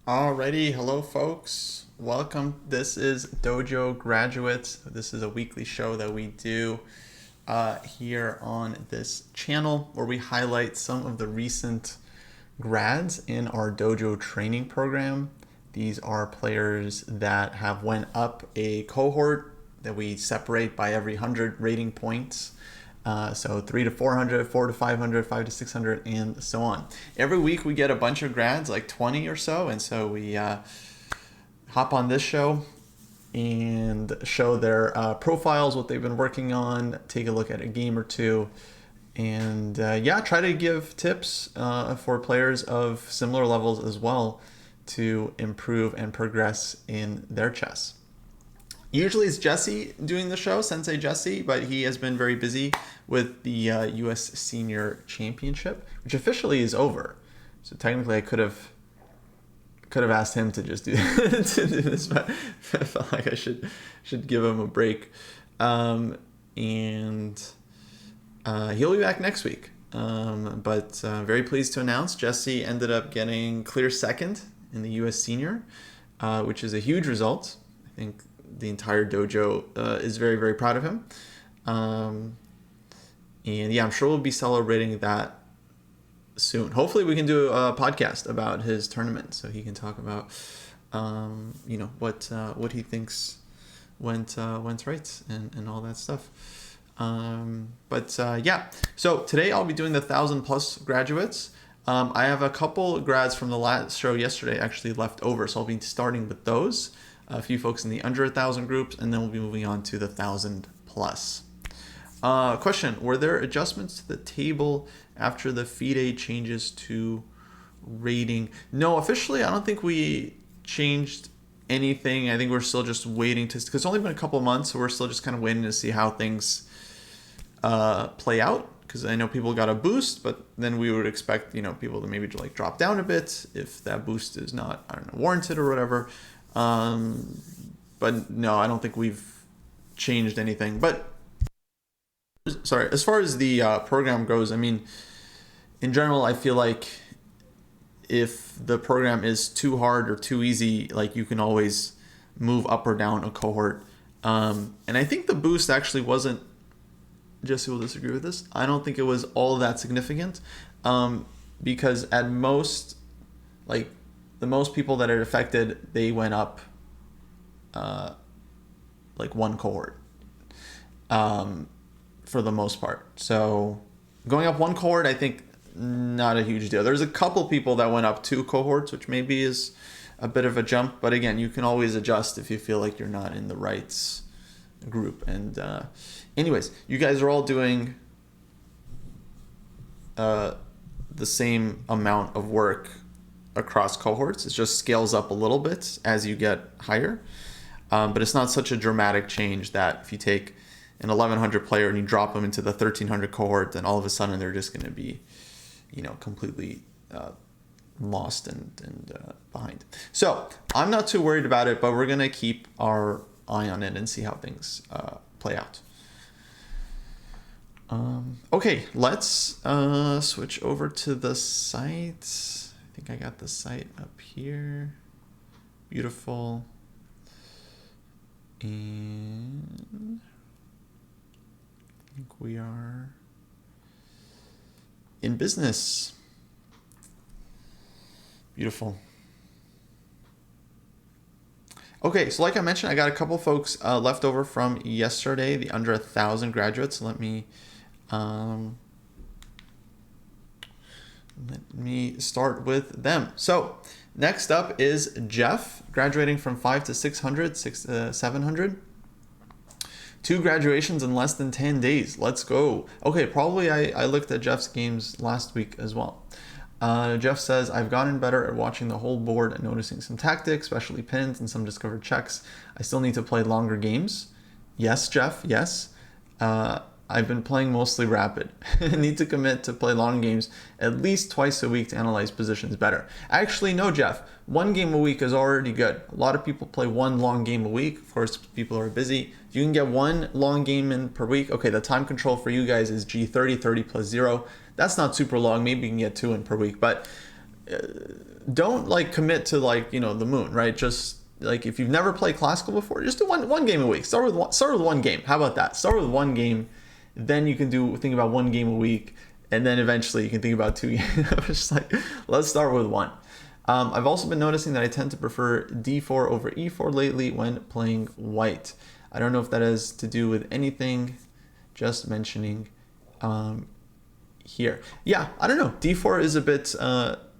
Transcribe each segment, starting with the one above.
Alrighty, hello folks. Welcome. This is Dojo Graduates. This is a weekly show that we do here on this channel where we highlight some of the recent grads in our Dojo Training Program. These are players that have went up a cohort that we separate by every 100 rating points. So 3 to 400, 4 to 500, 5 to 600, and so on. Every week we get a bunch of grads, like 20 or so, and so we hop on this show and show their profiles, what they've been working on, take a look at a game or two, and try to give tips for players of similar levels as well to improve and progress in their chess. Usually it's Jesse doing the show, Sensei Jesse, but he has been very busy with the U.S. Senior Championship, which officially is over. So technically I could have asked him to just do this, but I felt like I should give him a break. And he'll be back next week. But very pleased to announce Jesse ended up getting clear second in the U.S. Senior, which is a huge result. I think the entire dojo is very, very proud of him. And yeah, I'm sure we'll be celebrating that soon. Hopefully we can do a podcast about his tournament so he can talk about, what he thinks went right and all that stuff. So today I'll be doing the 1,000+ graduates. I have a couple grads from the last show yesterday actually left over, so I'll be starting with those. A few folks in the under 1,000 groups, and then we'll be moving on to the 1,000+. Question: were there adjustments to the table after the FIDE changes to rating? No, officially, I don't think we changed anything. I think we're still just waiting because it's only been a couple months, so we're still just kind of waiting to see how things play out. Because I know people got a boost, but then we would expect people to maybe like drop down a bit if that boost is not warranted or whatever. But no, I don't think we've changed anything. But sorry, as far as the program goes, I mean, in general, I feel like if the program is too hard or too easy, like you can always move up or down a cohort. And I think the boost actually wasn't, Jesse will disagree with this, I don't think it was all that significant, because at most, like the most people that it affected, they went up like one cohort for the most part. So going up one cohort, I think not a huge deal. There's a couple people that went up 2 cohorts, which maybe is a bit of a jump, but again, you can always adjust if you feel like you're not in the right group. And anyways, you guys are all doing the same amount of work across cohorts. It just scales up a little bit as you get higher, but it's not such a dramatic change that if you take an 1,100 player and you drop them into the 1,300 cohort, then all of a sudden they're just going to be completely lost and behind. So I'm not too worried about it, but we're going to keep our eye on it and see how things play out. Okay, let's switch over to the site. I think I got the site up here. Beautiful. And I think we are in business. Beautiful. Okay, so like I mentioned, I got a couple folks left over from yesterday, the under 1,000 graduates. Let me start with them. So next up is Jeff, graduating from 5 to 600, 6 to 700. 2 graduations in less than 10 days. Let's go. Okay, probably I looked at Jeff's games last week as well. Jeff says, I've gotten better at watching the whole board and noticing some tactics, especially pins and some discovered checks. I still need to play longer games. Yes, Jeff, yes. I've been playing mostly rapid. Need to commit to play long games at least twice a week to analyze positions better. Actually, no, Jeff. 1 game a week is already good. A lot of people play 1 long game a week. Of course, people are busy. If you can get 1 long game in per week, okay, the time control for you guys is G30, 30 plus 0. That's not super long. Maybe you can get 2 in per week. But don't like commit to like, you know, the moon, right? Just like if you've never played classical before, just do one game a week. Start with one game. How about that? Start with one game, then you can think about one game a week, and then eventually you can think about 2 games. Just like, let's start with one. I've also been noticing that I tend to prefer d4 over e4 lately when playing white. I don't know if that has to do with anything, just mentioning here. Yeah, I don't know. d4 is a bit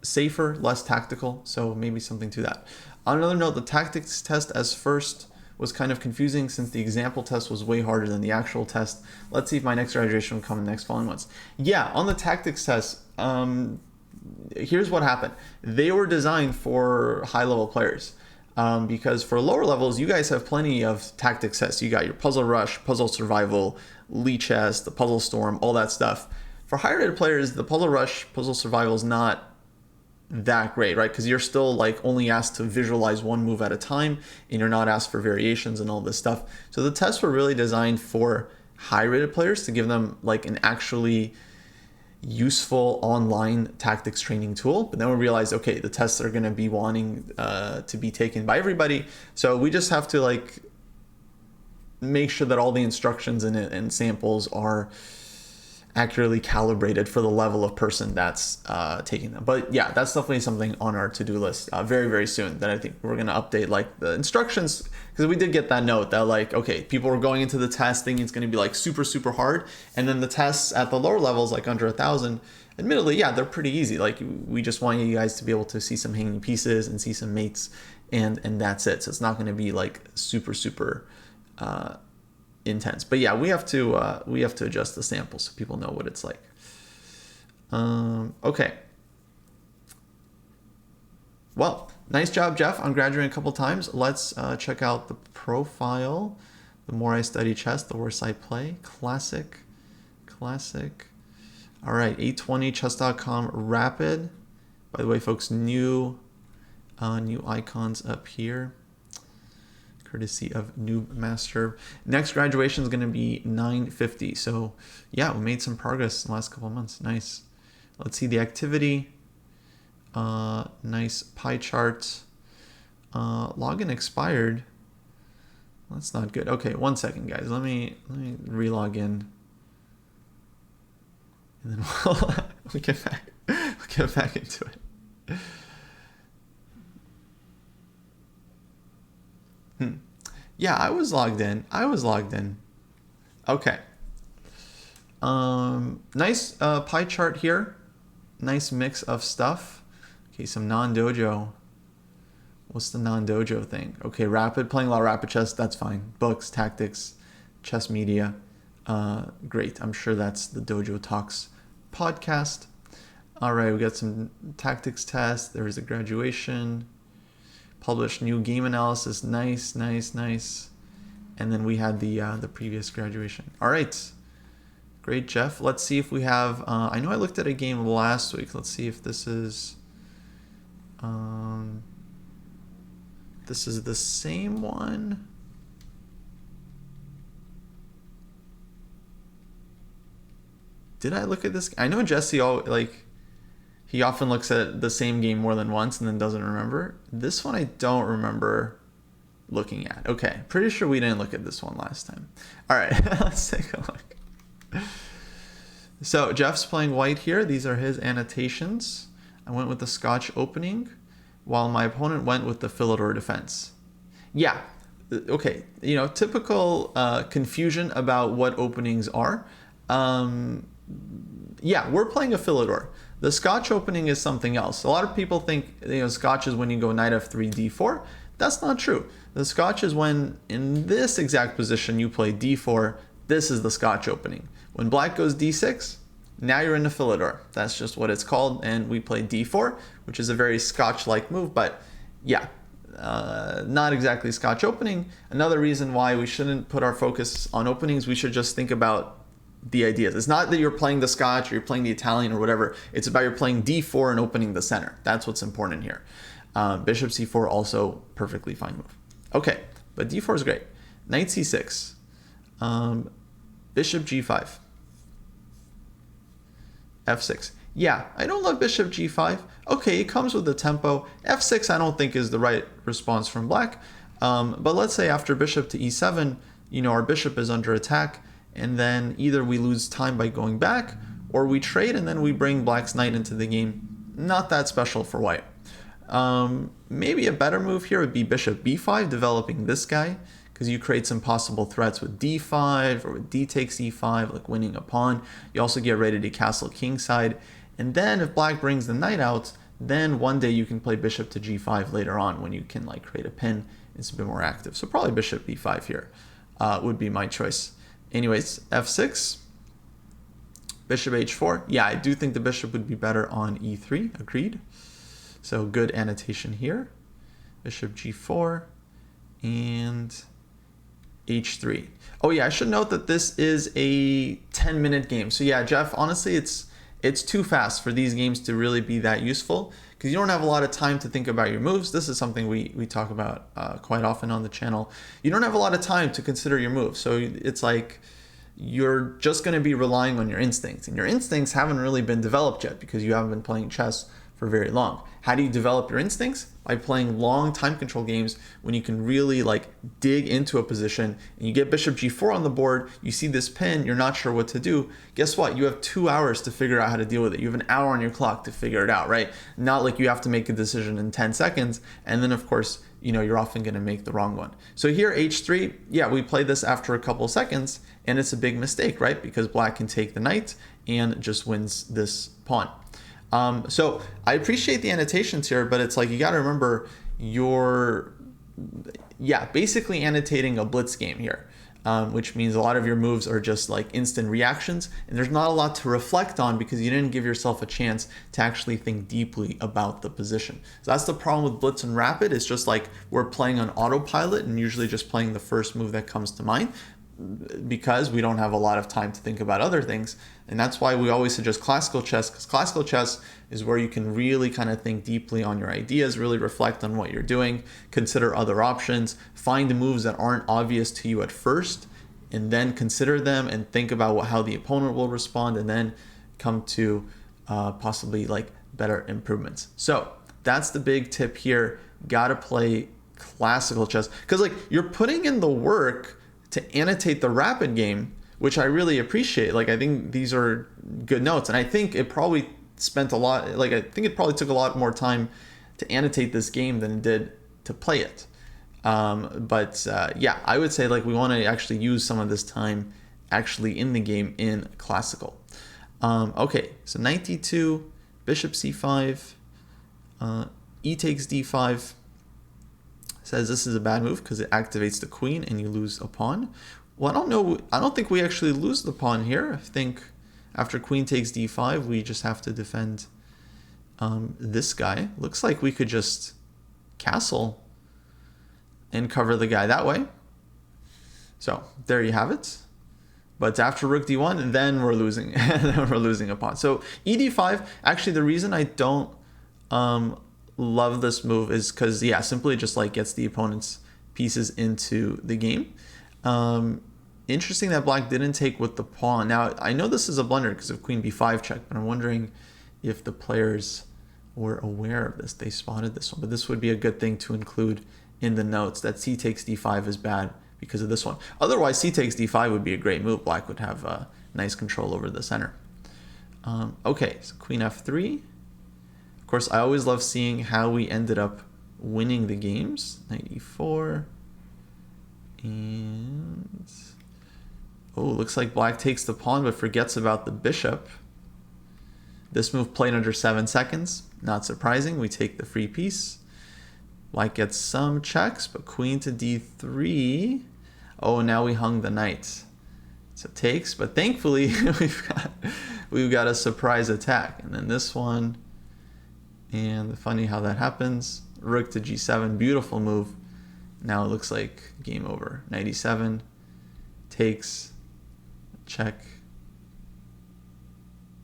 safer, less tactical, so maybe something to that. On another note, the tactics test as first was kind of confusing since the example test was way harder than the actual test. Let's see if my next graduation will come in the next following months. Yeah, on the tactics test, here's what happened. They were designed for high-level players because for lower levels, you guys have plenty of tactics tests. You got your Puzzle Rush, Puzzle Survival, Lichess, the Puzzle Storm, all that stuff. For higher-rated players, the Puzzle Rush, Puzzle Survival is not that great, right? Because you're still like only asked to visualize one move at a time, and you're not asked for variations and all this stuff. So the tests were really designed for high-rated players to give them like an actually useful online tactics training tool. But then we realized, okay, the tests are going to be wanting to be taken by everybody, so we just have to like make sure that all the instructions and samples are accurately calibrated for the level of person that's taking them. But yeah, that's definitely something on our to-do list very, very soon, that I think we're going to update like the instructions, because we did get that note that like, okay, people were going into the test thinking it's going to be like super, super hard. And then the tests at the lower levels, like under 1,000, admittedly, yeah, they're pretty easy. Like we just want you guys to be able to see some hanging pieces and see some mates, and that's it. So it's not going to be like super, super intense. But yeah, we have to adjust the sample so people know what it's like. Okay. Well, nice job, Jeff, on graduating a couple times. Let's check out the profile. The more I study chess, the worse I play. Classic. All right, 820 chess.com rapid. By the way, folks, new icons up here, courtesy of Noob Master. Next graduation is going to be 950. So yeah, we made some progress in the last couple of months. Nice. Let's see the activity. Nice pie chart. Login expired. That's not good. Okay, 1 second, guys. Let me re-log in, and then we'll get back into it. Yeah, I was logged in. Okay. Nice pie chart here. Nice mix of stuff. Okay, some non-dojo. What's the non-dojo thing? Okay, rapid, playing a lot of rapid chess. That's fine. Books, tactics, chess media. Great. I'm sure that's the Dojo Talks podcast. All right, we got some tactics tests. There is a graduation. Published new game analysis. Nice. And then we had the previous graduation. All right. Great, Jeff. Let's see if we have, I know I looked at a game last week. Let's see if this is the same one. Did I look at this? I know Jesse, he often looks at the same game more than once and then doesn't remember. This one I don't remember looking at. Okay, pretty sure we didn't look at this one last time. All right, let's take a look. So Jeff's playing white here. These are his annotations. I went with the Scotch opening, while my opponent went with the Philidor defense. Yeah, okay, typical confusion about what openings are. Yeah, we're playing a Philidor. The Scotch opening is something else. A lot of people think Scotch is when you go knight f3, d4. That's not true. The Scotch is when, in this exact position, you play d4. This is the Scotch opening. When black goes d6, now you're in the Philidor. That's just what it's called, and we play d4, which is a very Scotch-like move, but yeah, not exactly Scotch opening. Another reason why we shouldn't put our focus on openings, we should just think about the ideas. It's not that you're playing the Scotch or you're playing the Italian or whatever. It's about you're playing d4 and opening the center. That's what's important here. Bishop c4 also perfectly fine move. Okay, but d4 is great. Knight c6. Bishop g5. f6. Yeah, I don't love bishop g5. Okay, it comes with the tempo. f6 I don't think is the right response from black. But let's say after bishop to e7, our bishop is under attack, and then either we lose time by going back, or we trade and then we bring black's knight into the game. Not that special for white. Maybe a better move here would be bishop b5, developing this guy, because you create some possible threats with d5 or with d takes e5, like winning a pawn. You also get ready to castle kingside. And then if black brings the knight out, then one day you can play bishop to g5 later on when you can like create a pin. It's a bit more active. So probably bishop b5 here would be my choice. Anyways, f6, bishop h4. Yeah, I do think the bishop would be better on e3, agreed. So good annotation here. Bishop g4 and h3. Oh yeah, I should note that this is a 10-minute game. So yeah, Jeff, honestly, it's too fast for these games to really be that useful because you don't have a lot of time to think about your moves. This is something we talk about quite often on the channel. You don't have a lot of time to consider your moves. So it's like you're just going to be relying on your instincts. And your instincts haven't really been developed yet because you haven't been playing chess for very long. How do you develop your instincts? By playing long time control games when you can really like dig into a position and you get bishop g4 on the board, you see this pin, you're not sure what to do. Guess what? You have 2 hours to figure out how to deal with it. You have an hour on your clock to figure it out, right? Not like you have to make a decision in 10 seconds. And then of course, you're often going to make the wrong one. So here, h3, yeah, we play this after a couple seconds and it's a big mistake, right? Because black can take the knight and just wins this pawn. So I appreciate the annotations here, but it's like you got to remember you're basically annotating a blitz game here, which means a lot of your moves are just like instant reactions, and there's not a lot to reflect on because you didn't give yourself a chance to actually think deeply about the position. So that's the problem with blitz and rapid. It's just like we're playing on autopilot and usually just playing the first move that comes to mind, because we don't have a lot of time to think about other things. And that's why we always suggest classical chess, because classical chess is where you can really kind of think deeply on your ideas, really reflect on what you're doing, consider other options, find the moves that aren't obvious to you at first, and then consider them and think about how the opponent will respond, and then come to possibly like better improvements. So that's the big tip here. Gotta play classical chess, because like you're putting in the work to annotate the rapid game, which I really appreciate. Like I think these are good notes, and I think it probably spent a lot, like I think it probably took a lot more time to annotate this game than it did to play it. Yeah, I would say like we want to actually use some of this time actually in the game in classical. Okay, so knight d2, bishop c5, e takes d5. Says this is a bad move because it activates the queen and you lose a pawn. Well, I don't think we actually lose the pawn here. I think after queen takes d5, we just have to defend this guy. Looks like we could just castle and cover the guy that way. So there you have it. But after rook d1, then we're losing. We're losing a pawn. So e d5, actually the reason I don't love this move is because, yeah, simply just like gets the opponent's pieces into the game. Interesting that black didn't take with the pawn. Now, I know this is a blunder because of queen b5 check, but I'm wondering if the players were aware of this. They spotted this one, but this would be a good thing to include in the notes, that c takes d5 is bad because of this one. Otherwise, c takes d5 would be a great move. Black would have nice control over the center. Okay, so queen f3. Of course, I always love seeing how we ended up winning the games. Knight e4. And oh, looks like black takes the pawn but forgets about the bishop. This move played under 7 seconds. Not surprising, we take the free piece. Black gets some checks, but queen to d3. Oh, now we hung the knight. So takes, but thankfully we've got a surprise attack. And then this one, and funny how that happens. Rook to g7, beautiful move. Now it looks like game over. Knight e7, takes, check,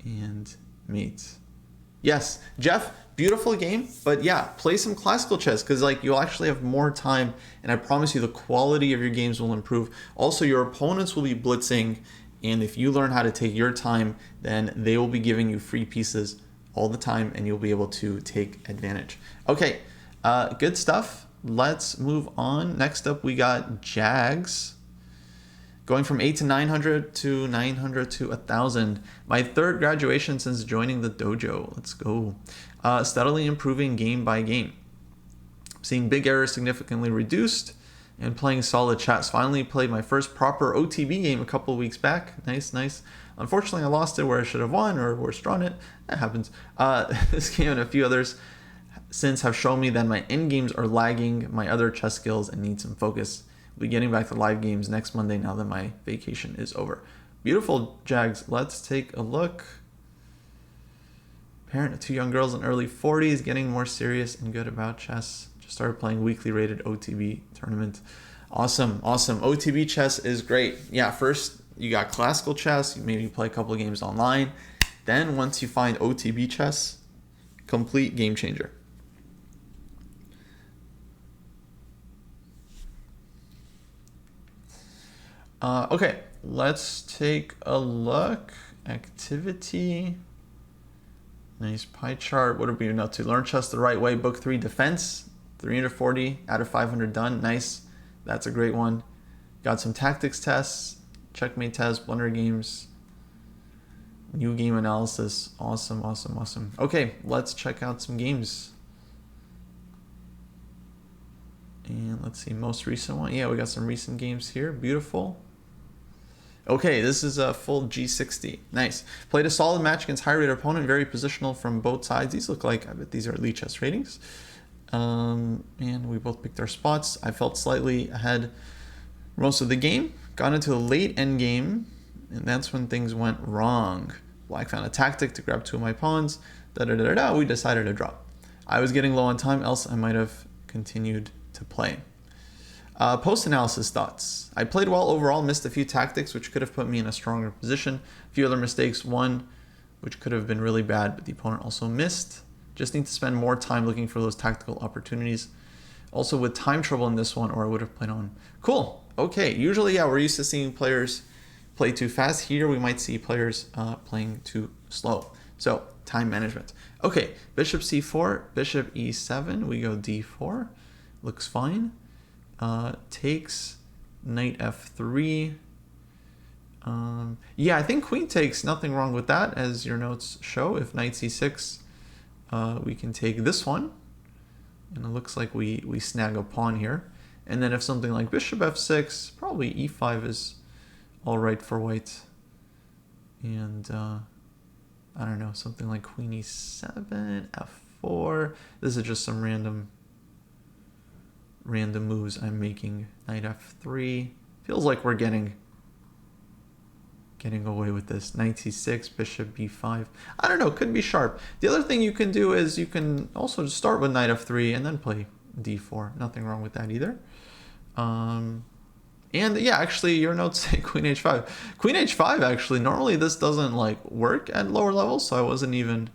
and mate. Yes, Jeff, beautiful game, but yeah, play some classical chess because like you'll actually have more time, and I promise you the quality of your games will improve. Also, your opponents will be blitzing, And if you learn how to take your time, then they will be giving you free pieces all the time, and you'll be able to take advantage. Okay, good stuff. Let's move on. Next up, we got Jags. Going from 8 to 900 to 900 to 1,000. My third graduation since joining the dojo. Let's go. Steadily improving game by game. Seeing big errors significantly reduced and playing solid chess. Finally played my first proper OTB game a couple of weeks back. Nice, nice. Unfortunately, I lost it where I should have won or worse drawn it. That happens. This game and a few others since have shown me that my end games are lagging my other chess skills and need some focus. We'll be getting back to live games next Monday now that my vacation is over. Beautiful, Jags. Let's take a look. Parent of 2 young girls in early 40s, getting more serious and good about chess. Just started playing weekly rated OTB tournament. Awesome, awesome. OTB chess is great. Yeah, first you got classical chess. You maybe play a couple of games online. Then once you find OTB chess, complete game changer. Okay, let's take a look. Activity. Nice pie chart. What are we up to? Learn chess the right way. Book 3 defense. 340 out of 500 done. Nice. That's a great one. Got some tactics tests. Checkmate tests. Blunder games. New game analysis. Awesome, awesome, awesome. Okay, let's check out some games. And let's see, most recent one. Yeah, we got some recent games here. Beautiful. Okay, this is a full G60. Nice. Played a solid match against high-rated opponent, very positional from both sides. These look like, I bet these are elite chess ratings. And we both picked our spots. I felt slightly ahead most of the game. Got into a late end game, and that's when things went wrong. Black found a tactic to grab 2 of my pawns. We decided to drop. I was getting low on time, else I might have continued to play. Post-analysis thoughts. I played well overall, missed a few tactics, which could have put me in a stronger position. A few other mistakes, one which could have been really bad, but the opponent also missed. Just need to spend more time looking for those tactical opportunities. Also with time trouble in this one, or I would have played on. Cool. Okay, usually, yeah, we're used to seeing players play too fast. Here we might see players playing too slow. So, time management. Okay, bishop c4, bishop e7, we go d4. Looks fine. Takes, knight f3. Yeah, I think queen takes, nothing wrong with that, as your notes show. If knight c6, we can take this one, and it looks like we snag a pawn here. And then if something like bishop f6, probably e5 is all right for white. And I don't know, something like queen e7, f4. This is just some random moves I'm making. Knight f3. Feels like we're getting away with this. Knight c6, bishop b5. I don't know, could be sharp. The other thing you can do is you can also just start with knight f3 and then play d4. Nothing wrong with that either. And yeah, actually your notes say queen h5. Queen h5, actually, normally this doesn't like work at lower levels, so I wasn't even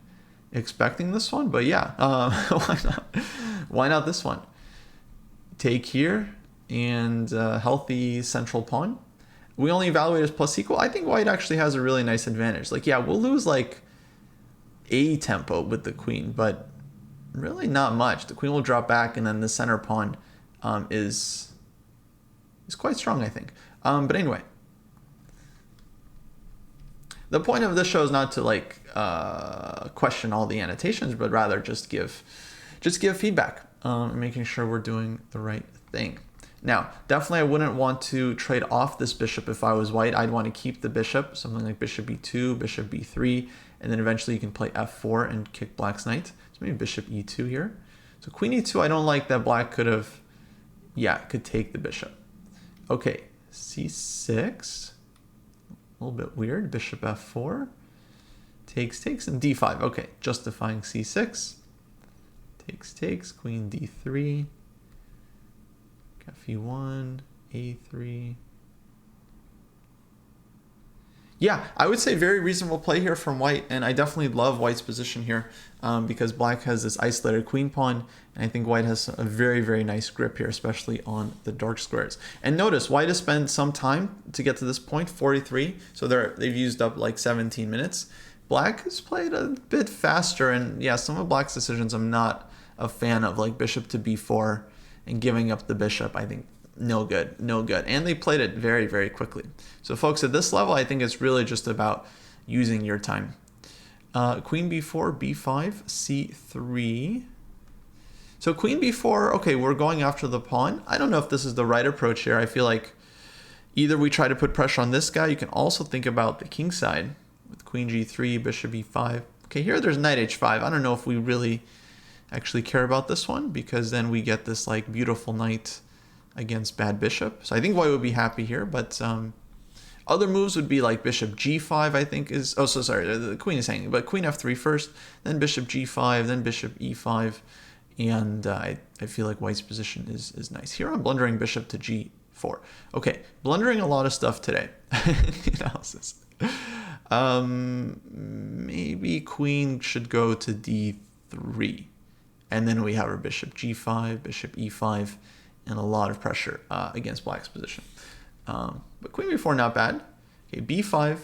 expecting this one, but yeah, why not? Why not this one? Take here, and healthy central pawn. We only evaluate as plus equal. I think white actually has a really nice advantage. Like, yeah, we'll lose like a tempo with the queen, but really not much. The queen will drop back, and then the center pawn is quite strong, I think. But anyway, the point of this show is not to like question all the annotations, but rather just give feedback, making sure we're doing the right thing. Now, definitely I wouldn't want to trade off this bishop if I was white. I'd want to keep the bishop, something like bishop b2, bishop b3, and then eventually you can play f4 and kick black's knight. So maybe bishop e2 here. So queen e2, I don't like that black could take the bishop. Okay, c6, a little bit weird. Bishop f4, takes, and d5. Okay, justifying c6. Takes, queen d3, f1, a3. Yeah, I would say very reasonable play here from white, and I definitely love white's position here because black has this isolated queen pawn, and I think white has a very, very nice grip here, especially on the dark squares. And notice, white has spent some time to get to this point, 43, so they've used up like 17 minutes. Black has played a bit faster, and yeah, some of black's decisions I'm not a fan of, like bishop to b4 and giving up the bishop. I think no good, no good. And they played it very, very quickly. So folks, at this level, I think it's really just about using your time. Queen b4, b5, c3. So queen b4, okay, we're going after the pawn. I don't know if this is the right approach here. I feel like either we try to put pressure on this guy. You can also think about the king side with queen g3, bishop e5. Okay, here there's knight h5. I don't know if we really actually care about this one because then we get this like beautiful knight against bad bishop. So I think white would be happy here, but other moves would be like bishop g5, I think is, oh, so sorry, the queen is hanging, but queen f3 first, then bishop g5, then bishop e5, and I feel like white's position is nice. Here I'm blundering bishop to g4. Okay, blundering a lot of stuff today. Analysis. Maybe queen should go to d3, and then we have our bishop g5, bishop e5, and a lot of pressure against black's position. But queen b4, not bad. Okay, b5.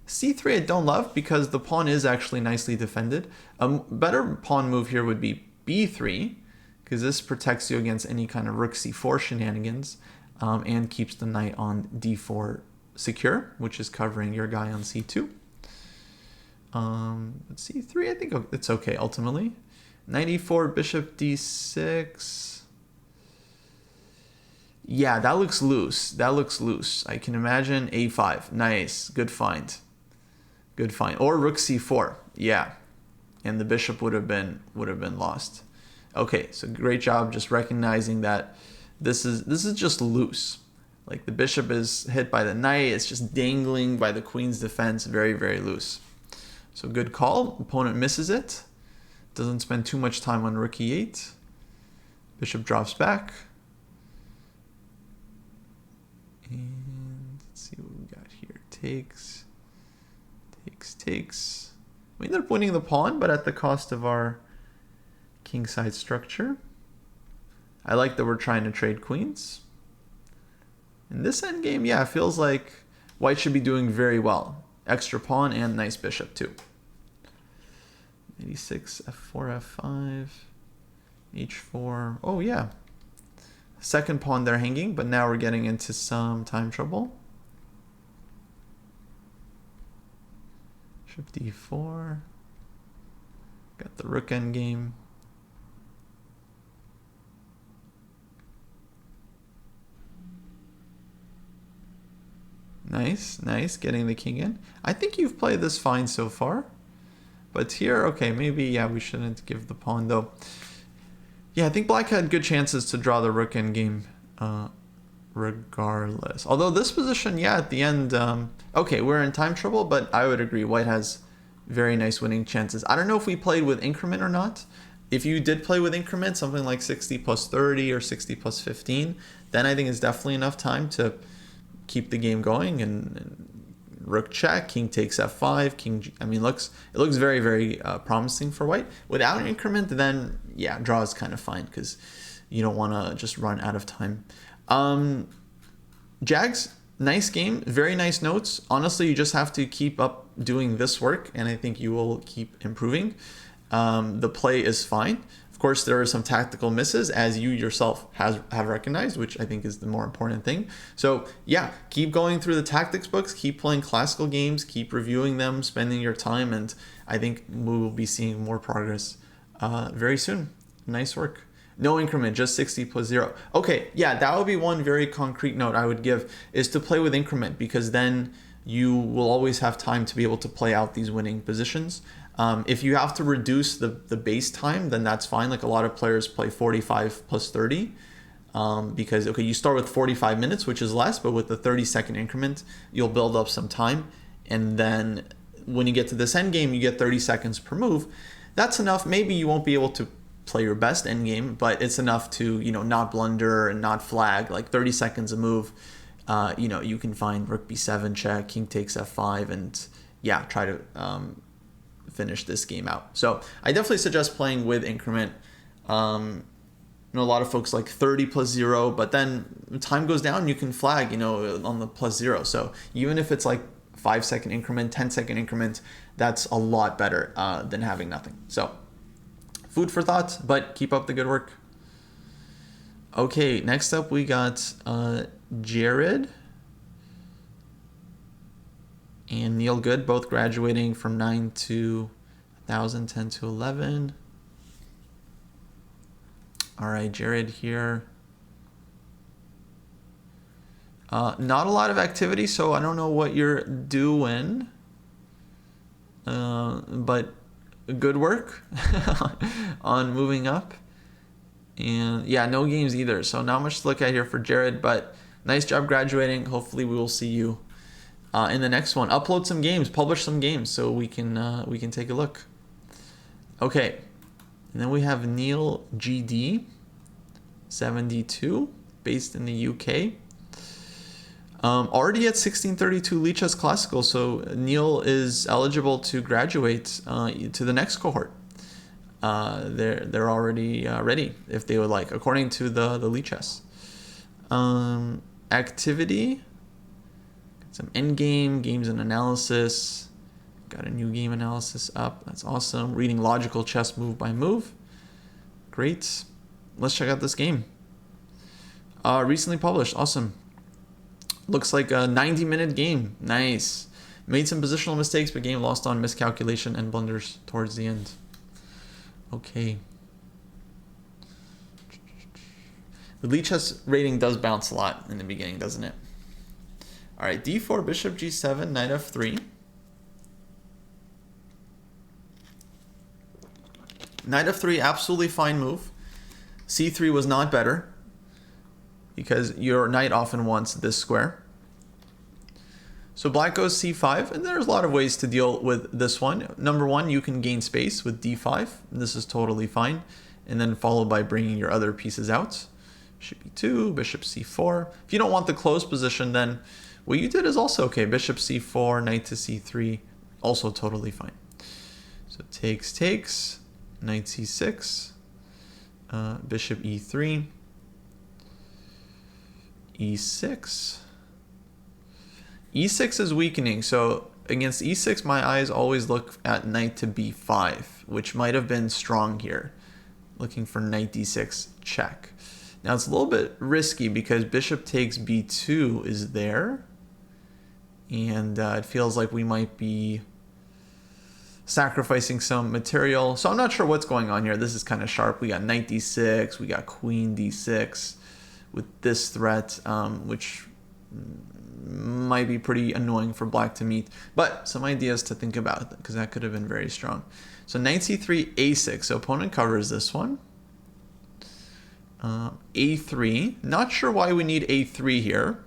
c3 I don't love because the pawn is actually nicely defended. A better pawn move here would be b3 because this protects you against any kind of rook c4 shenanigans and keeps the knight on d4 secure, which is covering your guy on c2. c3, I think it's okay ultimately. Knight e4, bishop d6. Yeah, that looks loose. That looks loose. I can imagine a5. Nice. Good find. Good find. Or rook c4. Yeah. And the bishop would have been lost. Okay, so great job just recognizing that this is just loose. Like the bishop is hit by the knight. It's just dangling by the queen's defense. Very, very loose. So good call. Opponent misses it. Doesn't spend too much time on rook e8. Bishop drops back. And let's see what we got here. Takes. We ended up winning the pawn, but at the cost of our kingside structure. I like that we're trying to trade queens. In this endgame, yeah, it feels like white should be doing very well. Extra pawn and nice bishop too. 86, f4, f5, h4. Oh yeah. Second pawn there hanging, but now we're getting into some time trouble. Bishop d4. Got the rook endgame. Nice, nice, getting the king in. I think you've played this fine so far. But here, okay, maybe, yeah, we shouldn't give the pawn though. Yeah, I think black had good chances to draw the rook endgame regardless. Although this position, yeah, at the end, okay, we're in time trouble, but I would agree white has very nice winning chances. I don't know if we played with increment or not. If you did play with increment, something like 60 plus 30 or 60 plus 15, then I think it's definitely enough time to keep the game going and rook check, king takes f5, king G. I mean, it looks very, very promising for white. Without an increment, then yeah, draw is kind of fine because you don't want to just run out of time. Jags, nice game, very nice notes. Honestly, you just have to keep up doing this work, and I think you will keep improving. The play is fine. Of course, there are some tactical misses, as you yourself have recognized, which I think is the more important thing. So yeah, keep going through the tactics books, keep playing classical games, keep reviewing them, spending your time, and I think we will be seeing more progress very soon. Nice work. No increment, just 60 plus 0. Okay, yeah, that would be one very concrete note I would give, is to play with increment, because then you will always have time to be able to play out these winning positions. If you have to reduce the base time, then that's fine. Like a lot of players play 45 plus 30 because, okay, you start with 45 minutes, which is less, but with the 30-second increment, you'll build up some time. And then when you get to this end game, you get 30 seconds per move. That's enough. Maybe you won't be able to play your best end game, but it's enough to, not blunder and not flag, like 30 seconds a move. you know, you can find rook b7 check, king takes f5, and yeah, try to finish this game out. So I definitely suggest playing with increment. You know, a lot of folks like 30 plus 0, but then time goes down, you can flag, you know, on the plus 0. So even if it's like 5-second increment, 10-second increment, that's a lot better than having nothing. So food for thought, but keep up the good work. Okay, next up we got Jared and Neil Good, both graduating from 9 to 1,000, 10 to 11. All right, Jared here. Not a lot of activity, so I don't know what you're doing. But good work on moving up. And yeah, no games either, so not much to look at here for Jared, but nice job graduating. Hopefully we will see you in the next one. Upload some games, publish some games so we can take a look. Okay. And then we have Neil GD, 72, based in the UK. Already at 1632 Lichess Classical, so Neil is eligible to graduate to the next cohort. They're already ready if they would like, according to the Lichess. Activity, some endgame, games and analysis. Got a new game analysis up. That's awesome. Reading logical chess move by move. Great. Let's check out this game. Recently published. Awesome. Looks like a 90-minute game. Nice. Made some positional mistakes, but game lost on miscalculation and blunders towards the end. Okay. The Lichess rating does bounce a lot in the beginning, doesn't it? All right. D4, bishop G7, knight F3. Knight F3, absolutely fine move. C3 was not better because your knight often wants this square. So black goes C5, and there's a lot of ways to deal with this one. Number one, you can gain space with D5. This is totally fine. And then followed by bringing your other pieces out. Bishop E2, bishop C4. If you don't want the closed position, then what you did is also okay. Bishop C4, knight to C3, also totally fine. So takes, knight C6, bishop E3, E6. E6 is weakening, so against E6, my eyes always look at knight to B5, which might have been strong here. Looking for knight D6 check. Now it's a little bit risky because bishop takes B2 is there, and it feels like we might be sacrificing some material. So I'm not sure what's going on here. This is kind of sharp. We got knight D6, we got queen D6 with this threat, which might be pretty annoying for black to meet, but some ideas to think about because that could have been very strong. So knight C3, A6. So opponent covers this one. A3. Not sure why we need A3 here.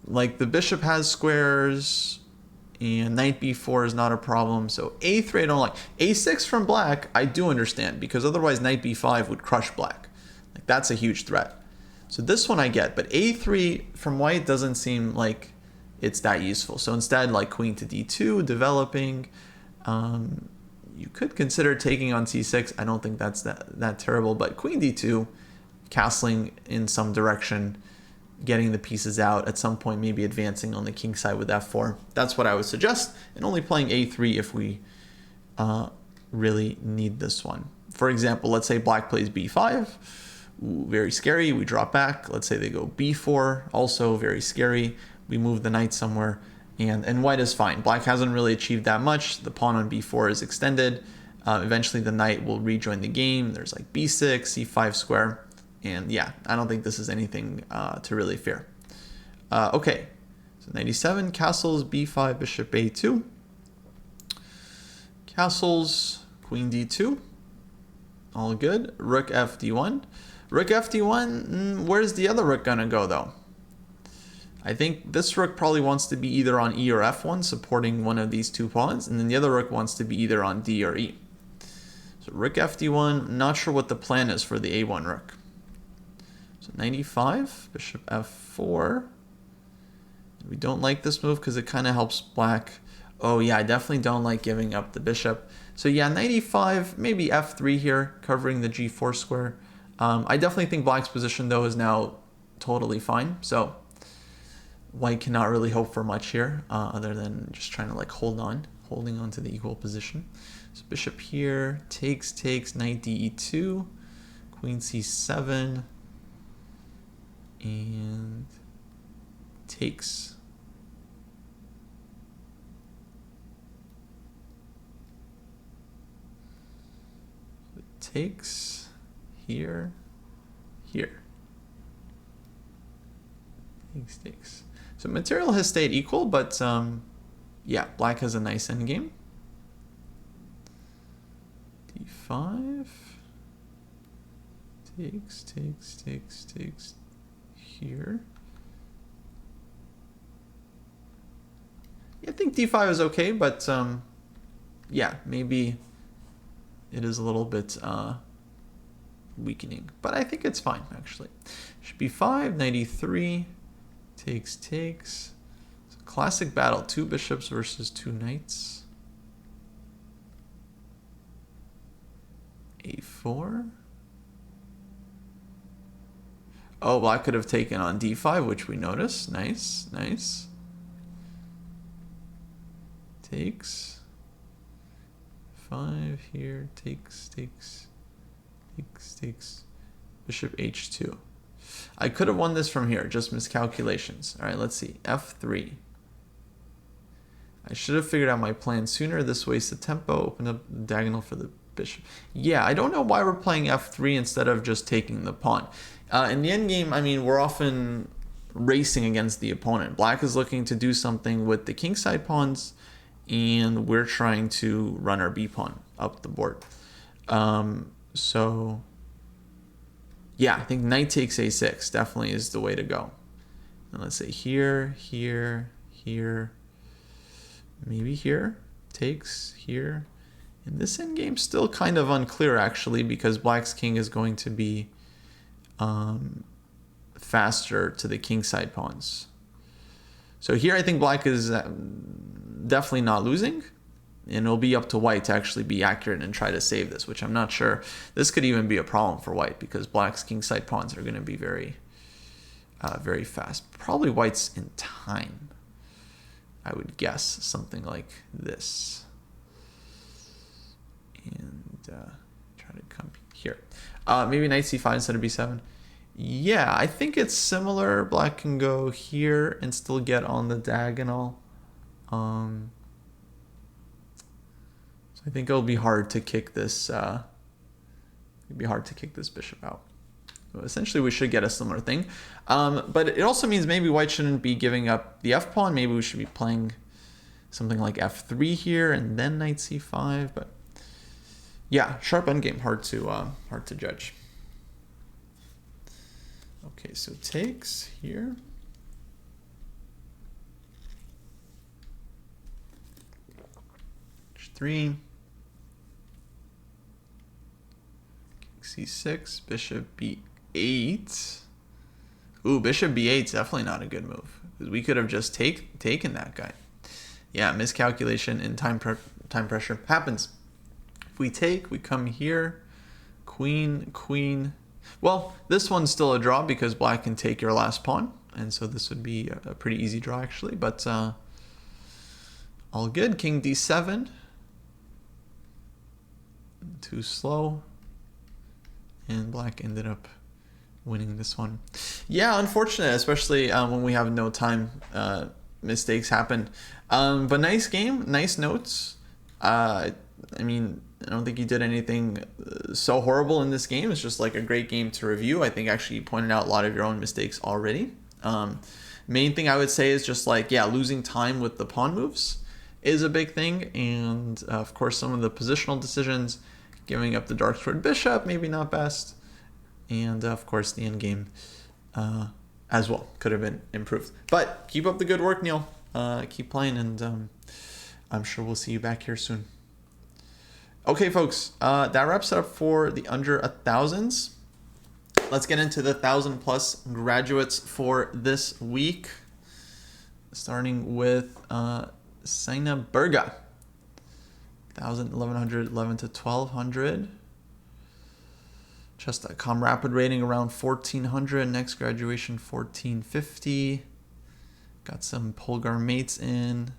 Like the bishop has squares and knight B4 is not a problem. So A3 I don't like. A6 from black I do understand because otherwise knight B5 would crush black. Like that's a huge threat. So this one I get, but A3 from white doesn't seem like it's that useful. So instead, like queen to D2, developing. You could consider taking on C6. I don't think that's that terrible, but queen D2, castling in some direction, getting the pieces out, at some point maybe advancing on the king side with F4. That's what I would suggest, and only playing A3 if we really need this one. For example, let's say black plays B5. Ooh, very scary. We drop back. Let's say they go B4, also very scary. We move the knight somewhere, and white is fine. Black hasn't really achieved that much. The pawn on B4 is extended. Eventually the knight will rejoin the game. There's like B6, C5 square, and yeah, I don't think this is anything to really fear. Okay, so 97, castles, B5, bishop A2. Castles, queen D2. All good. Rook FD1. Rook FD1, where's the other rook gonna go though? I think this rook probably wants to be either on E or F1, supporting one of these two pawns, and then the other rook wants to be either on D or E. So rook FD1, not sure what the plan is for the A1 rook. So 95, bishop f4. We don't like this move because it kind of helps black. Oh yeah, I definitely don't like giving up the bishop. So yeah, 95, maybe f3 here, covering the g4 square. I definitely think black's position though is now totally fine. So white cannot really hope for much here, other than just trying to like holding on to the equal position. So bishop here, takes, knight de2, queen c7, and takes. Takes here, takes. So material has stayed equal, but yeah, black has a nice endgame. d5, takes here. Yeah, I think d5 is okay, but yeah, maybe it is a little bit weakening, but I think it's fine actually. Should be 5, knight e3, takes. It's a classic battle, 2 bishops versus 2 knights. a4. Oh, black could have taken on d5, which we noticed. Nice. Takes. 5 here, takes. Bishop h2. I could have won this from here, just miscalculations. All right, let's see. f3. I should have figured out my plan sooner. This wastes the tempo. Open up the diagonal for the bishop. Yeah, I don't know why we're playing f3 instead of just taking the pawn. In the endgame, I mean, we're often racing against the opponent. Black is looking to do something with the kingside pawns, and we're trying to run our b pawn up the board. So yeah, I think knight takes a6 definitely is the way to go. And let's say here, maybe here, takes here. And this endgame's still kind of unclear actually, because black's king is going to be faster to the kingside pawns. So here I think black is definitely not losing, and it'll be up to white to actually be accurate and try to save this, which I'm not sure. This could even be a problem for white because black's kingside pawns are going to be very fast. Probably white's in time, I would guess, something like this. And try to come here. Maybe knight c5 instead of b7. Yeah, I think it's similar. Black can go here and still get on the diagonal. So I think it'll be hard to kick this. It'd be hard to kick this bishop out. So essentially, we should get a similar thing. But it also means maybe white shouldn't be giving up the f pawn. Maybe we should be playing something like f3 here and then knight c5. But yeah, sharp endgame, hard to judge. Okay, so takes here. H3. c6, bishop b8. Ooh, bishop b8 is definitely not a good move, because we could have just taken that guy. Yeah, miscalculation and time pressure happens. If we take, we come here, queen. Well, this one's still a draw because black can take your last pawn, and so this would be a pretty easy draw actually, but all good. King d7. Too slow. And black ended up winning this one. Yeah, unfortunate, especially when we have no time. Mistakes happen. But nice game, nice notes. I mean, I don't think you did anything so horrible in this game. It's just like a great game to review. I think actually you pointed out a lot of your own mistakes already. Main thing I would say is just like, yeah, losing time with the pawn moves is a big thing. And of course, some of the positional decisions, giving up the dark squared bishop, maybe not best. And of course, the endgame as well could have been improved. But keep up the good work, Neil. Keep playing, and I'm sure we'll see you back here soon. Okay, folks, that wraps it up for the under 1000s. let's get into the 1,000+ graduates for this week. Starting with Saina Berga. 1,000, 1,100, 11 to 1,200. Chess.com rapid rating around 1,400. Next graduation 1,450. Got some Polgar mates in.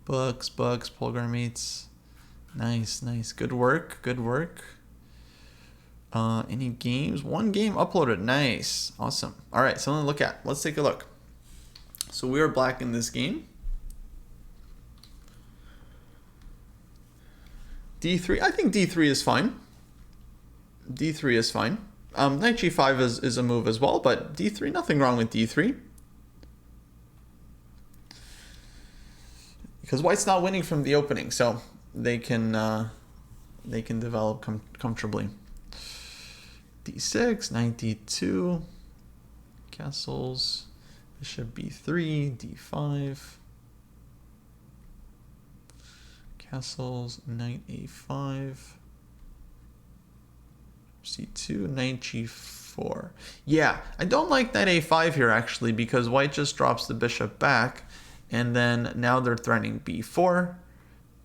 Books, Polgar mates. Nice. Good work. Any games? One game uploaded. Nice. Awesome. All right, something to look at. Let's take a look. So we are black in this game. D3. I think D3 is fine. D3 is fine. Knight G5 is a move as well, but D3, nothing wrong with D3. Because white's not winning from the opening, so they can develop comfortably. D6, Knight D2, castles, Bishop B3, D5, castles, Knight A5, C2, Knight G4. Yeah, I don't like Knight A5 here actually because white just drops the bishop back, and then now they're threatening B4,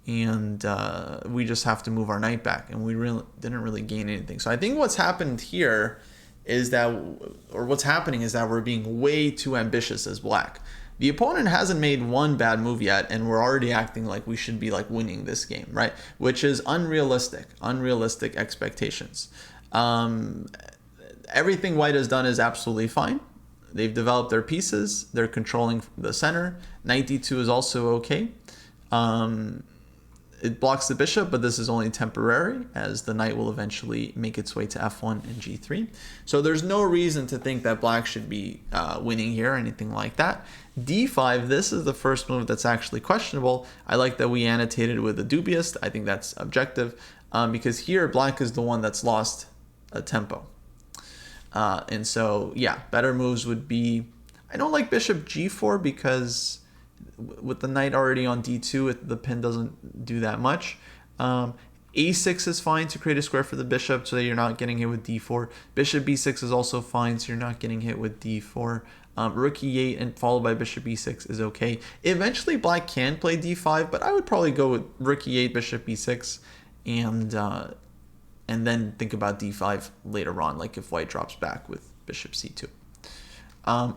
and we just have to move our knight back, and we didn't really gain anything. So I think what's happened here is that, or what's happening is that we're being way too ambitious as black. The opponent hasn't made one bad move yet, and we're already acting like we should be like winning this game, right? Which is unrealistic expectations. Everything white has done is absolutely fine. They've developed their pieces. They're controlling the center. Knight D2 is also okay. It blocks the bishop, but this is only temporary, as the knight will eventually make its way to F1 and G3. So there's no reason to think that black should be winning here or anything like that. D5, this is the first move that's actually questionable. I like that we annotated with a dubious. I think that's objective, because here black is the one that's lost a tempo. And so, yeah, better moves would be, I don't like bishop G4 because with the knight already on D2, the pin doesn't do that much. A6 is fine to create a square for the bishop so that you're not getting hit with D4. Bishop B6 is also fine so you're not getting hit with D4. Rook E8 and followed by bishop E6 is okay. Eventually black can play D5, but I would probably go with rook E8, bishop E6, and then think about D5 later on, like if white drops back with bishop C2.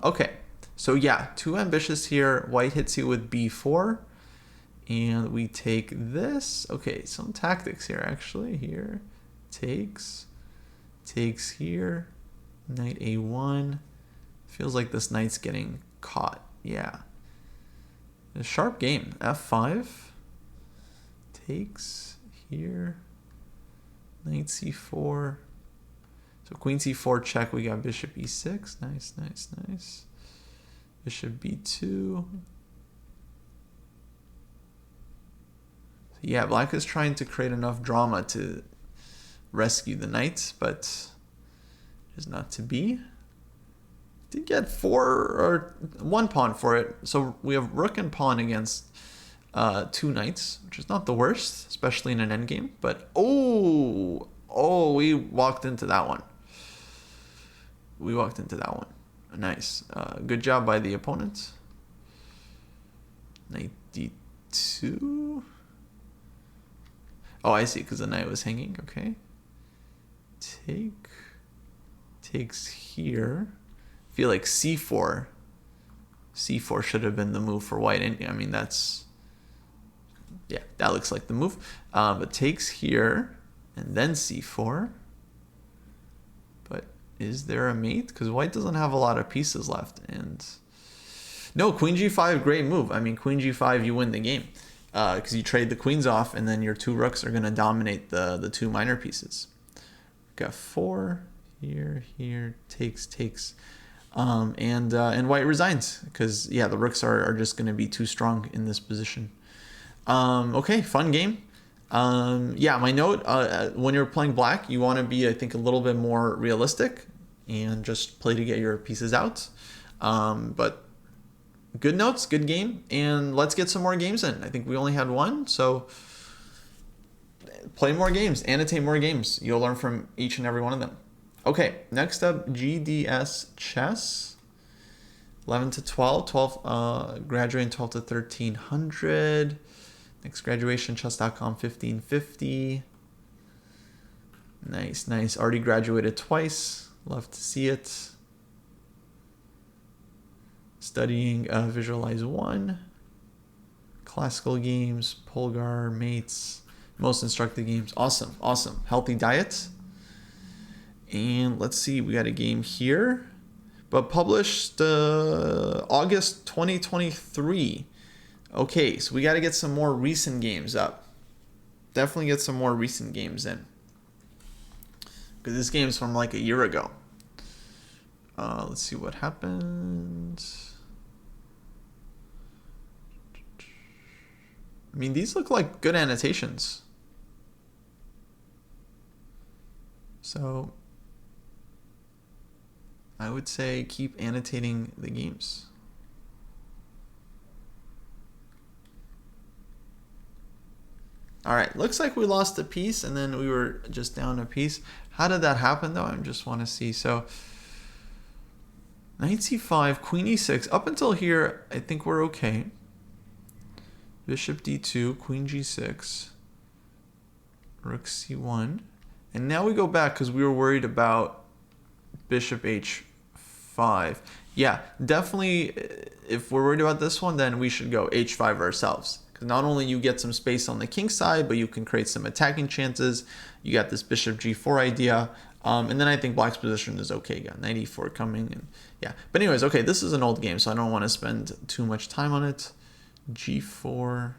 Okay. So yeah, too ambitious here. White hits you with B4, and we take this. Okay, some tactics here actually. Here, takes here, knight A1. Feels like this knight's getting caught. Yeah, a sharp game. F5, takes here, knight C4. So queen C4 check. We got bishop E6. Nice. Bishop B2. Yeah, black is trying to create enough drama to rescue the knight, but it is not to be. Did get 1 pawn for it. So we have rook and pawn against 2 knights, which is not the worst, especially in an endgame. But oh, we walked into that one. Nice. Good job by the opponent. Knight D2. Oh, I see, because the knight was hanging. Okay. Takes here. I feel like C4. C4 should have been the move for white. And I mean, that looks like the move. But takes here, and then C4. Is there a mate? Because white doesn't have a lot of pieces left. And no, queen G5, great move. I mean, queen G5, you win the game. Because you trade the queens off, and then your 2 rooks are going to dominate the 2 minor pieces. Got 4, here, takes. And white resigns. Because, yeah, the rooks are just going to be too strong in this position. Okay, fun game. Yeah, my note, when you're playing black, you want to be, I think, a little bit more realistic and just play to get your pieces out. But good notes, good game, and let's get some more games in. I think we only had 1, so play more games, annotate more games. You'll learn from each and every one of them. Okay, next up, GDS Chess. 11 to 12, graduating 12 to 1300. Next graduation, chess.com 1550. Nice, nice. Already graduated twice. Love to see it. Studying Visualize 1. Classical games, Polgar, Mates, most instructed games. Awesome, awesome. Healthy diet. And let's see, we got a game here, but published August 2023. Okay, so we got to get some more recent games up. Definitely get some more recent games in, because this game's from like a year ago. Let's see what happened. I mean, these look like good annotations. So I would say keep annotating the games. All right, looks like we lost a piece and then we were just down a piece. How did that happen though? I just want to see. So knight c5, queen e6. Up until here, I think we're okay. Bishop d2, queen g6, rook c1. And now we go back because we were worried about bishop h5. Yeah, definitely if we're worried about this one, then we should go h5 ourselves. Because not only you get some space on the king side, but you can create some attacking chances. You got this bishop g4 idea. And then I think black's position is okay. Got knight e4 coming. And yeah, but anyways, okay, this is an old game, so I don't want to spend too much time on it. G4,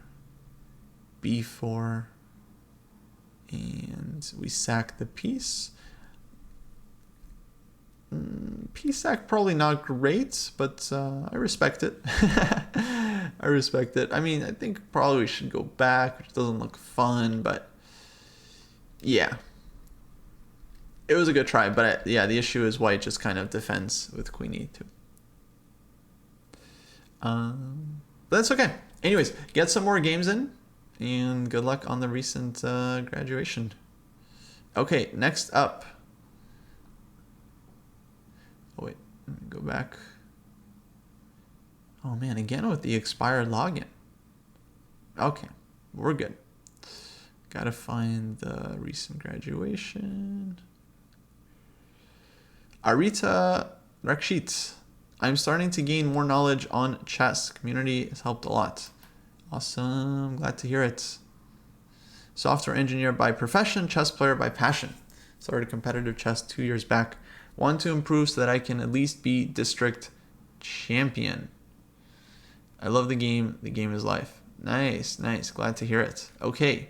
B4, and we sack the piece. Piece sack probably not great, but I respect it. I respect it. I mean, I think probably we should go back, which doesn't look fun, but yeah. It was a good try, but yeah, the issue is white just kind of defends with queen e2. But that's okay. Anyways, get some more games in, and good luck on the recent graduation. Okay, next up. Oh wait, let me go back. Oh man, again with the expired login. Okay, we're good. Gotta find the recent graduation. Arita Rakshit. I'm starting to gain more knowledge on chess. Community has helped a lot. Awesome. Glad to hear it. Software engineer by profession, chess player by passion. Started competitive chess 2 years back. Want to improve so that I can at least be district champion. I love the game. The game is life. Nice, nice. Glad to hear it. Okay.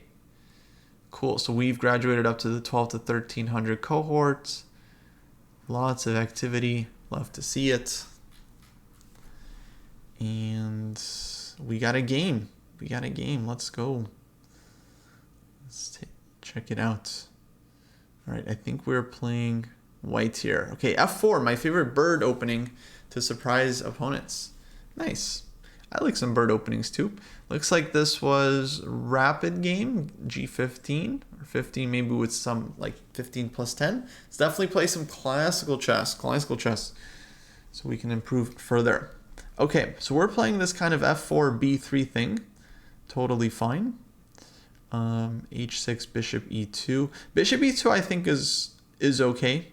Cool. So we've graduated up to the 12 to 1300 cohorts. Lots of activity. Love to see it. And we got a game. We got a game. Let's go. Let's check it out. All right. I think we're playing white here. Okay. F4, my favorite bird opening to surprise opponents. Nice. I like some bird openings too. Looks like this was rapid game, G15 or 15, maybe with some like 15 plus 10. Let's definitely play some classical chess, so we can improve further. Okay, so we're playing this kind of F4 B3 thing. Totally fine. H6, bishop E2. Bishop E2 I think is okay.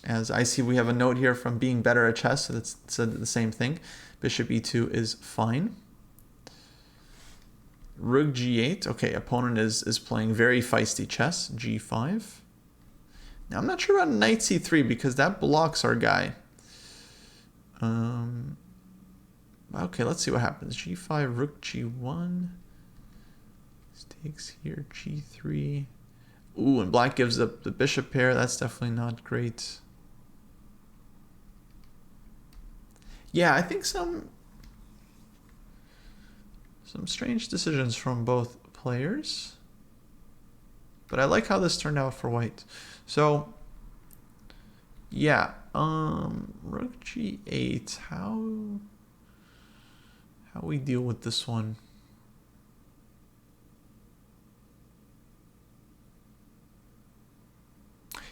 As I see, we have a note here from being better at chess, so that's said the same thing. Bishop e2 is fine. Rook g8. Okay, opponent is playing very feisty chess. G5. Now, I'm not sure about knight c3 because that blocks our guy. Okay, let's see what happens. G5, rook g1. Takes here, g3. Ooh, and black gives up the bishop pair. That's definitely not great. Yeah, I think some strange decisions from both players. But I like how this turned out for white. So, yeah, rook g8. How we deal with this one?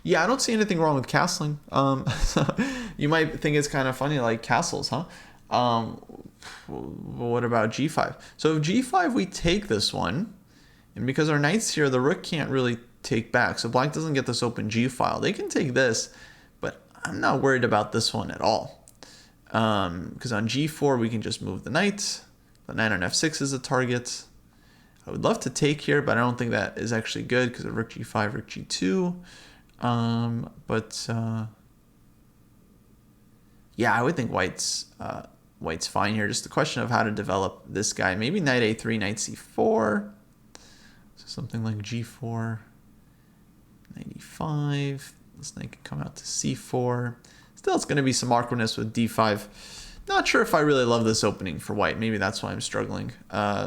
Yeah, I don't see anything wrong with castling. You might think it's kind of funny, like castles, huh? What about g5? So if g5, we take this one, and because our knight's here, the rook can't really take back. So black doesn't get this open g file. They can take this, but I'm not worried about this one at all. Because on g4, we can just move the knight. The knight on f6 is a target. I would love to take here, but I don't think that is actually good because of rook g5, rook g2. Yeah, I would think white's fine here. Just the question of how to develop this guy. Maybe knight a3, knight c4. So something like g4, knight e5. This knight can come out to c4. Still, it's going to be some awkwardness with d5. Not sure if I really love this opening for white. Maybe that's why I'm struggling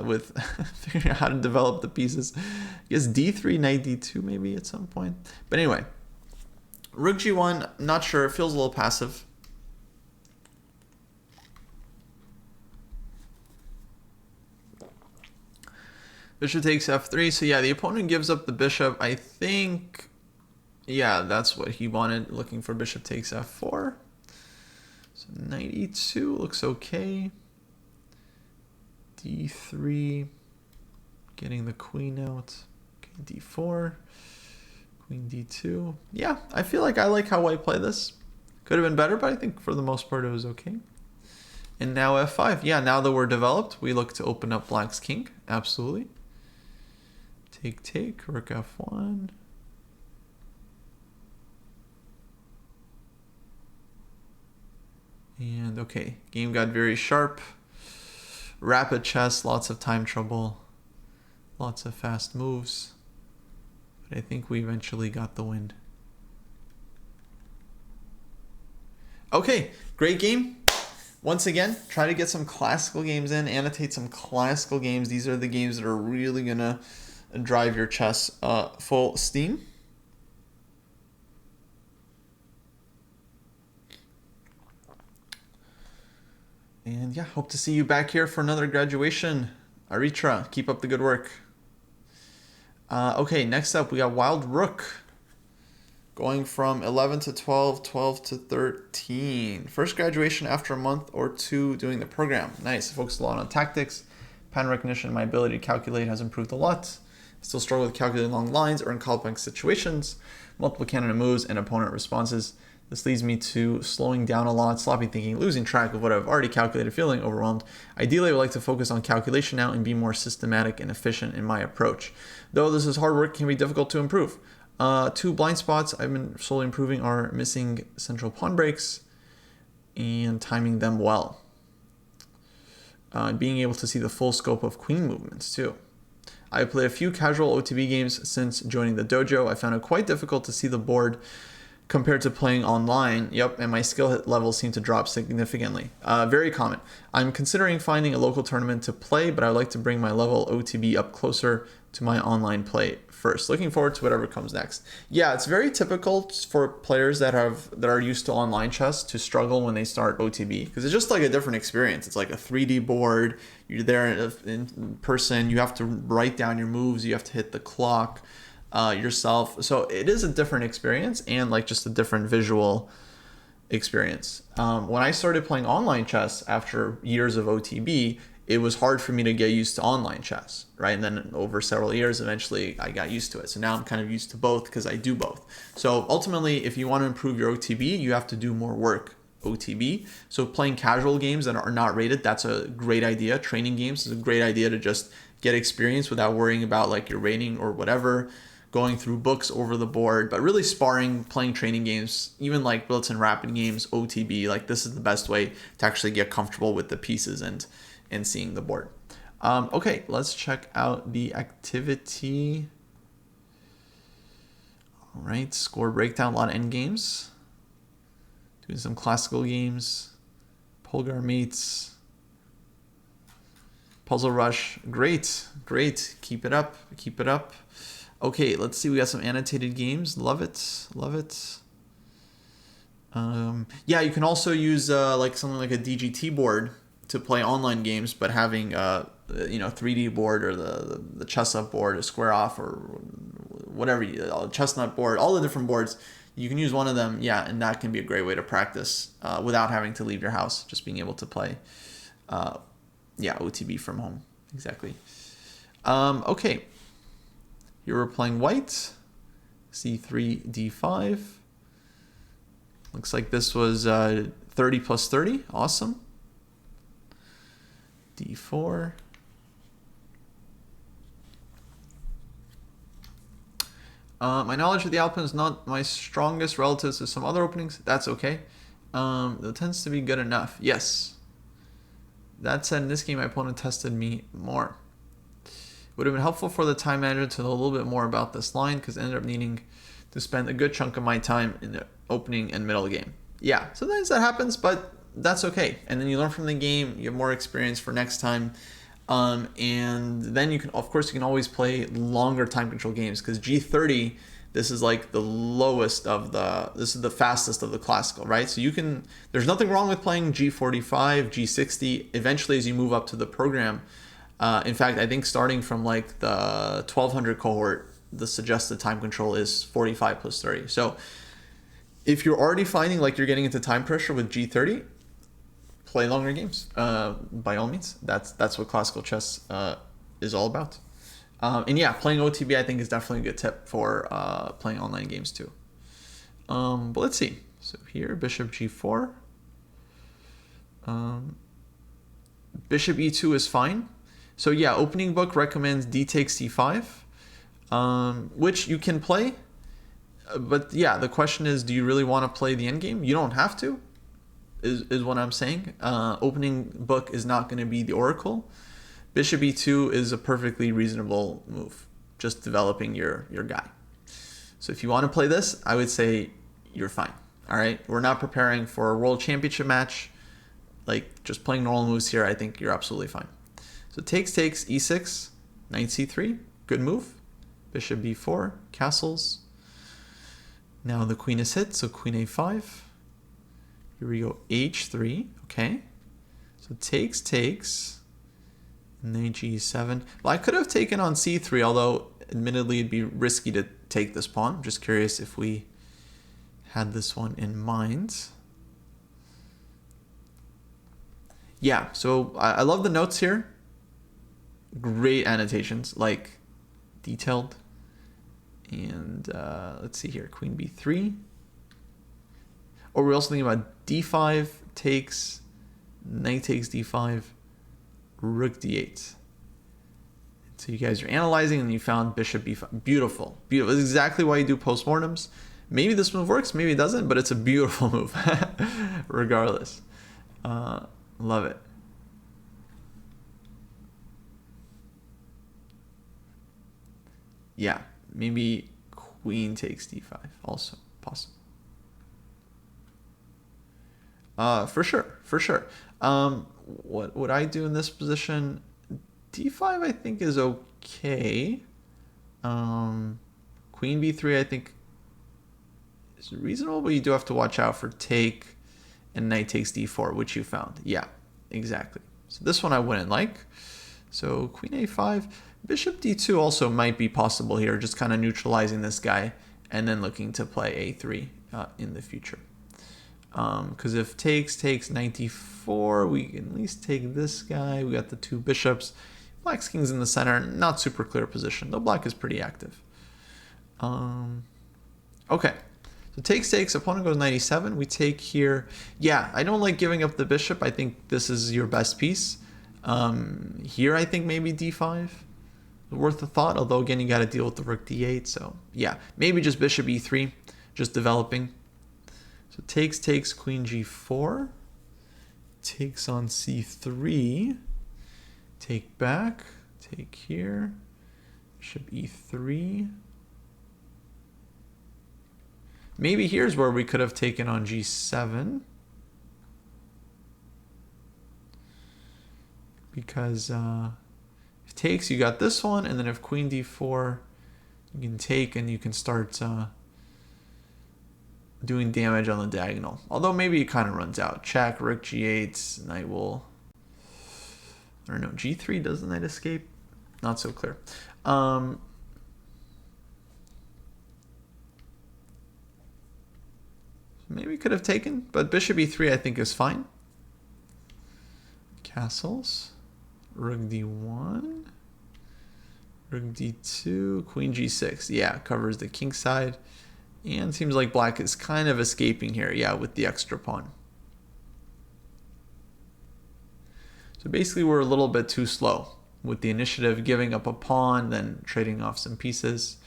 with figuring out how to develop the pieces. I guess d3, knight d2 maybe at some point. But anyway, rook g1, not sure. It feels a little passive. Bishop takes f3. So yeah, the opponent gives up the bishop. I think, yeah, that's what he wanted, looking for bishop takes f4. So knight e2 looks okay. d3, getting the queen out. Okay, d4, queen d2. Yeah, I feel like I like how white played this. Could have been better, but I think for the most part it was okay. And now f5. Yeah, now that we're developed, we look to open up black's king. Absolutely. Take, rook f1. And okay, game got very sharp. Rapid chess, lots of time trouble, lots of fast moves. But I think we eventually got the win. Okay, great game. Once again, try to get some classical games in, annotate some classical games. These are the games that are really gonna drive your chess full steam. And yeah, hope to see you back here for another graduation. Aritra, keep up the good work. Okay, next up we got Wild Rook. Going from 11 to 12, 12 to 13. First graduation after a month or two doing the program. Nice, focused a lot on tactics. Pattern recognition, my ability to calculate has improved a lot. Still struggle with calculating long lines or in complex situations. Multiple candidate moves and opponent responses. This leads me to slowing down a lot, sloppy thinking, losing track of what I've already calculated, feeling overwhelmed. Ideally, I would like to focus on calculation now and be more systematic and efficient in my approach. Though this is hard work, it can be difficult to improve. Two blind spots I've been slowly improving are missing central pawn breaks and timing them well. Being able to see the full scope of queen movements too. I've played a few casual OTB games since joining the dojo. I found it quite difficult to see the board compared to playing online. Yep, and my skill levels seem to drop significantly. Very common. I'm considering finding a local tournament to play, but I'd like to bring my level OTB up closer to my online play first. Looking forward to whatever comes next. Yeah, it's very typical for players that are used to online chess to struggle when they start OTB because it's just like a different experience. It's like a 3D board. You're there in person. You have to write down your moves. You have to hit the clock yourself. So it is a different experience and like just a different visual experience. When I started playing online chess after years of OTB, it was hard for me to get used to online chess, right? And then over several years, eventually I got used to it. So now I'm kind of used to both because I do both. So ultimately, if you want to improve your OTB, you have to do more work OTB. So playing casual games that are not rated, that's a great idea. Training games is a great idea to just get experience without worrying about like your rating or whatever, going through books over the board, but really sparring, playing training games, even like blitz and rapid games, OTB, like this is the best way to actually get comfortable with the pieces and seeing the board. Okay, let's check out the activity. All right, score breakdown, a lot of end games. Doing some classical games. Polgar mates. Puzzle rush, great, great. Keep it up, keep it up. Okay, let's see, we got some annotated games. Love it, love it. Yeah, you can also use like something like a DGT board to play online games, but having 3D board or the chess up board, a square off or whatever, chestnut board, all the different boards. You can use one of them, yeah, and that can be a great way to practice without having to leave your house, just being able to play, OTB from home. Exactly. Okay, here we're playing white, c3, d5. Looks like this was 30 plus 30, awesome. d4. My knowledge of the Alpine is not my strongest relative to some other openings. That's okay. It tends to be good enough. Yes. That said, in this game, my opponent tested me more. It would have been helpful for the time manager to know a little bit more about this line because I ended up needing to spend a good chunk of my time in the opening and middle game. Yeah, sometimes that happens, but that's okay. And then you learn from the game. You have more experience for next time. And then you can, of course, you can always play longer time control games because G30, this is like the lowest of this is the fastest of the classical, right? So you can, there's nothing wrong with playing G45, G60, eventually as you move up to the program. In fact, I think starting from like the 1200 cohort, the suggested time control is 45 plus 30. So if you're already finding like you're getting into time pressure with G30, play longer games, by all means. That's what classical chess is all about. And yeah, playing OTB I think is definitely a good tip for playing online games too. But let's see. So here, bishop G4. Bishop E2 is fine. So yeah, opening book recommends D takes C5, which you can play. But yeah, the question is, do you really want to play the endgame? You don't have to. Is what I'm saying. Opening book is not going to be the oracle. Bishop e2 is a perfectly reasonable move, just developing your guy. So if you want to play this, I would say you're fine. All right, we're not preparing for a world championship match. Like just playing normal moves here, I think you're absolutely fine. So takes e6, knight c3, good move. Bishop b4, castles. Now the queen is hit, so queen a5. Here we go, h3, okay. So takes, and then g7. Well, I could have taken on c3, although admittedly it'd be risky to take this pawn. I'm just curious if we had this one in mind. Yeah, so I love the notes here. Great annotations, like detailed. And let's see here, queen b3. Or we're also thinking about d5 takes, knight takes d5, rook d8. So you guys are analyzing and you found bishop b5. Beautiful. Beautiful. This is exactly why you do postmortems. Maybe this move works, maybe it doesn't, but it's a beautiful move regardless. Love it. Yeah, maybe queen takes d5 also possible. For sure. What would I do in this position? D5 I think is okay. Queen b3 I think is reasonable, but you do have to watch out for take and knight takes d4, which you found. Yeah, exactly. So this one I wouldn't like. So queen a5, bishop d2 also might be possible here, just kind of neutralizing this guy and then looking to play a3 in the future. Because if takes knight d4, we can at least take this guy. We got the two bishops. Black's king's in the center, not super clear position, though black is pretty active. Okay, so takes, opponent goes 97. We take here. Yeah, I don't like giving up the bishop. I think this is your best piece. Here I think maybe d5 is worth a thought, although again you got to deal with the rook d8. So yeah, maybe just bishop e3, just developing. So takes queen g4, takes on c3, take back, take here, bishop e3. Maybe here's where we could have taken on g7. Because if takes, you got this one, and then if queen d4, you can take and you can start doing damage on the diagonal. Although maybe it kind of runs out. Check, rook g8, knight will... I don't know, g3, does the knight escape? Not so clear. could have taken, but bishop e3 I think is fine. Castles. Rook d1. Rook d2. Queen g6. Yeah, covers the king side. And seems like black is kind of escaping here, yeah, with the extra pawn. So basically we're a little bit too slow with the initiative, giving up a pawn, then trading off some pieces.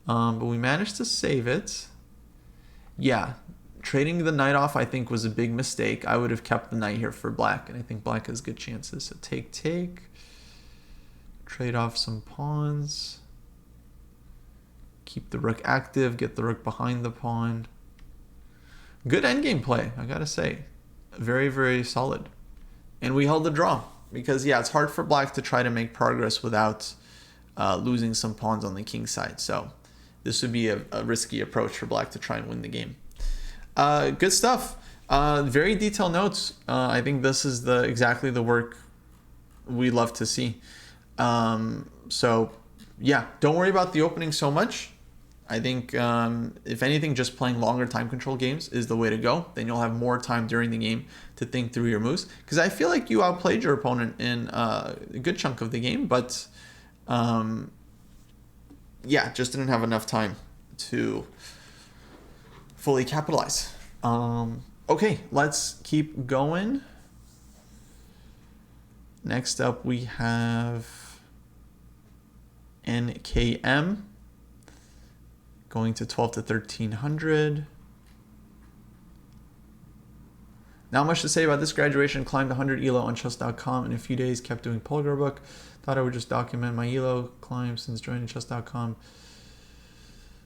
But we managed to save it. Yeah, trading the knight off I think was a big mistake. I would have kept the knight here for black, and I think black has good chances. So take, trade off some pawns. Keep the rook active, get the rook behind the pawn. Good endgame play, I gotta say. Very, very solid. And we held the draw because, yeah, it's hard for black to try to make progress without losing some pawns on the king side. So this would be a risky approach for black to try and win the game. Good stuff. Very detailed notes. I think this is exactly the work we love to see. So yeah, don't worry about the opening so much. I think if anything, just playing longer time control games is the way to go. Then you'll have more time during the game to think through your moves. Because I feel like you outplayed your opponent in a good chunk of the game, but yeah, just didn't have enough time to fully capitalize. Okay, let's keep going. Next up, we have NKM. Going to 12 to 1300. Not much to say about this graduation. Climbed 100 ELO on chess.com in a few days. Kept doing Polgar book. Thought I would just document my ELO climb since joining chess.com.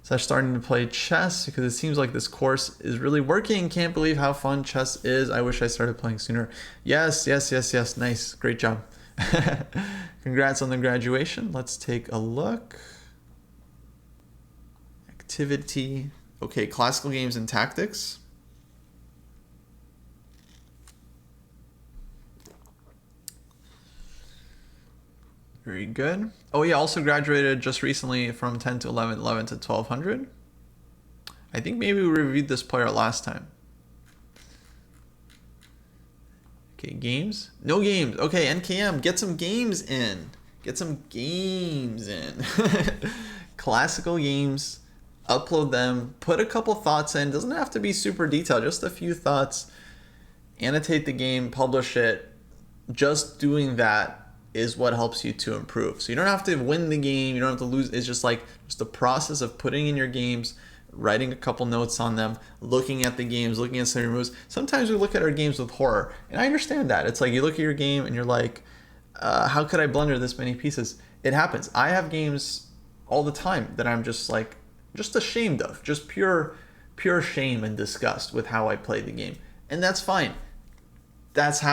Starting to play chess because it seems like this course is really working. Can't believe how fun chess is. I wish I started playing sooner. Yes. Nice. Great job. Congrats on the graduation. Let's take a look. Activity. Okay, classical games and tactics. Very good. Oh yeah, also graduated just recently from 10 to 11, 11 to 1200. I think maybe we reviewed this player last time. Okay, games? No games. Okay, NKM, get some games in. Get some games in. Classical games. Upload them, put a couple thoughts in. Doesn't have to be super detailed, just a few thoughts. Annotate the game, publish it. Just doing that is what helps you to improve. So you don't have to win the game, you don't have to lose. It's just the process of putting in your games, writing a couple notes on them, looking at the games, looking at some of your moves. Sometimes we look at our games with horror, and I understand that. It's like you look at your game and you're like, how could I blunder this many pieces? It happens. I have games all the time that I'm just ashamed of, just pure shame and disgust with how I play the game, and that's fine. That's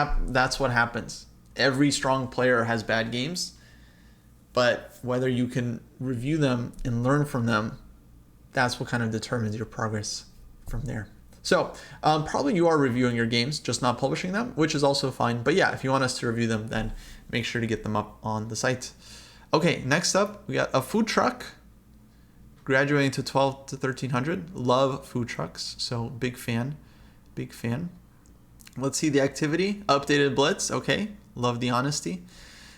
what happens. Every strong player has bad games, but whether you can review them and learn from them, that's what kind of determines your progress from there. So probably you are reviewing your games, just not publishing them, which is also fine. But yeah, if you want us to review them, then make sure to get them up on the site. Okay, next up, we got a food truck. Graduating to 12 to 1300. Love food trucks, so big fan. Let's see the activity. Updated blitz, okay. Love the honesty.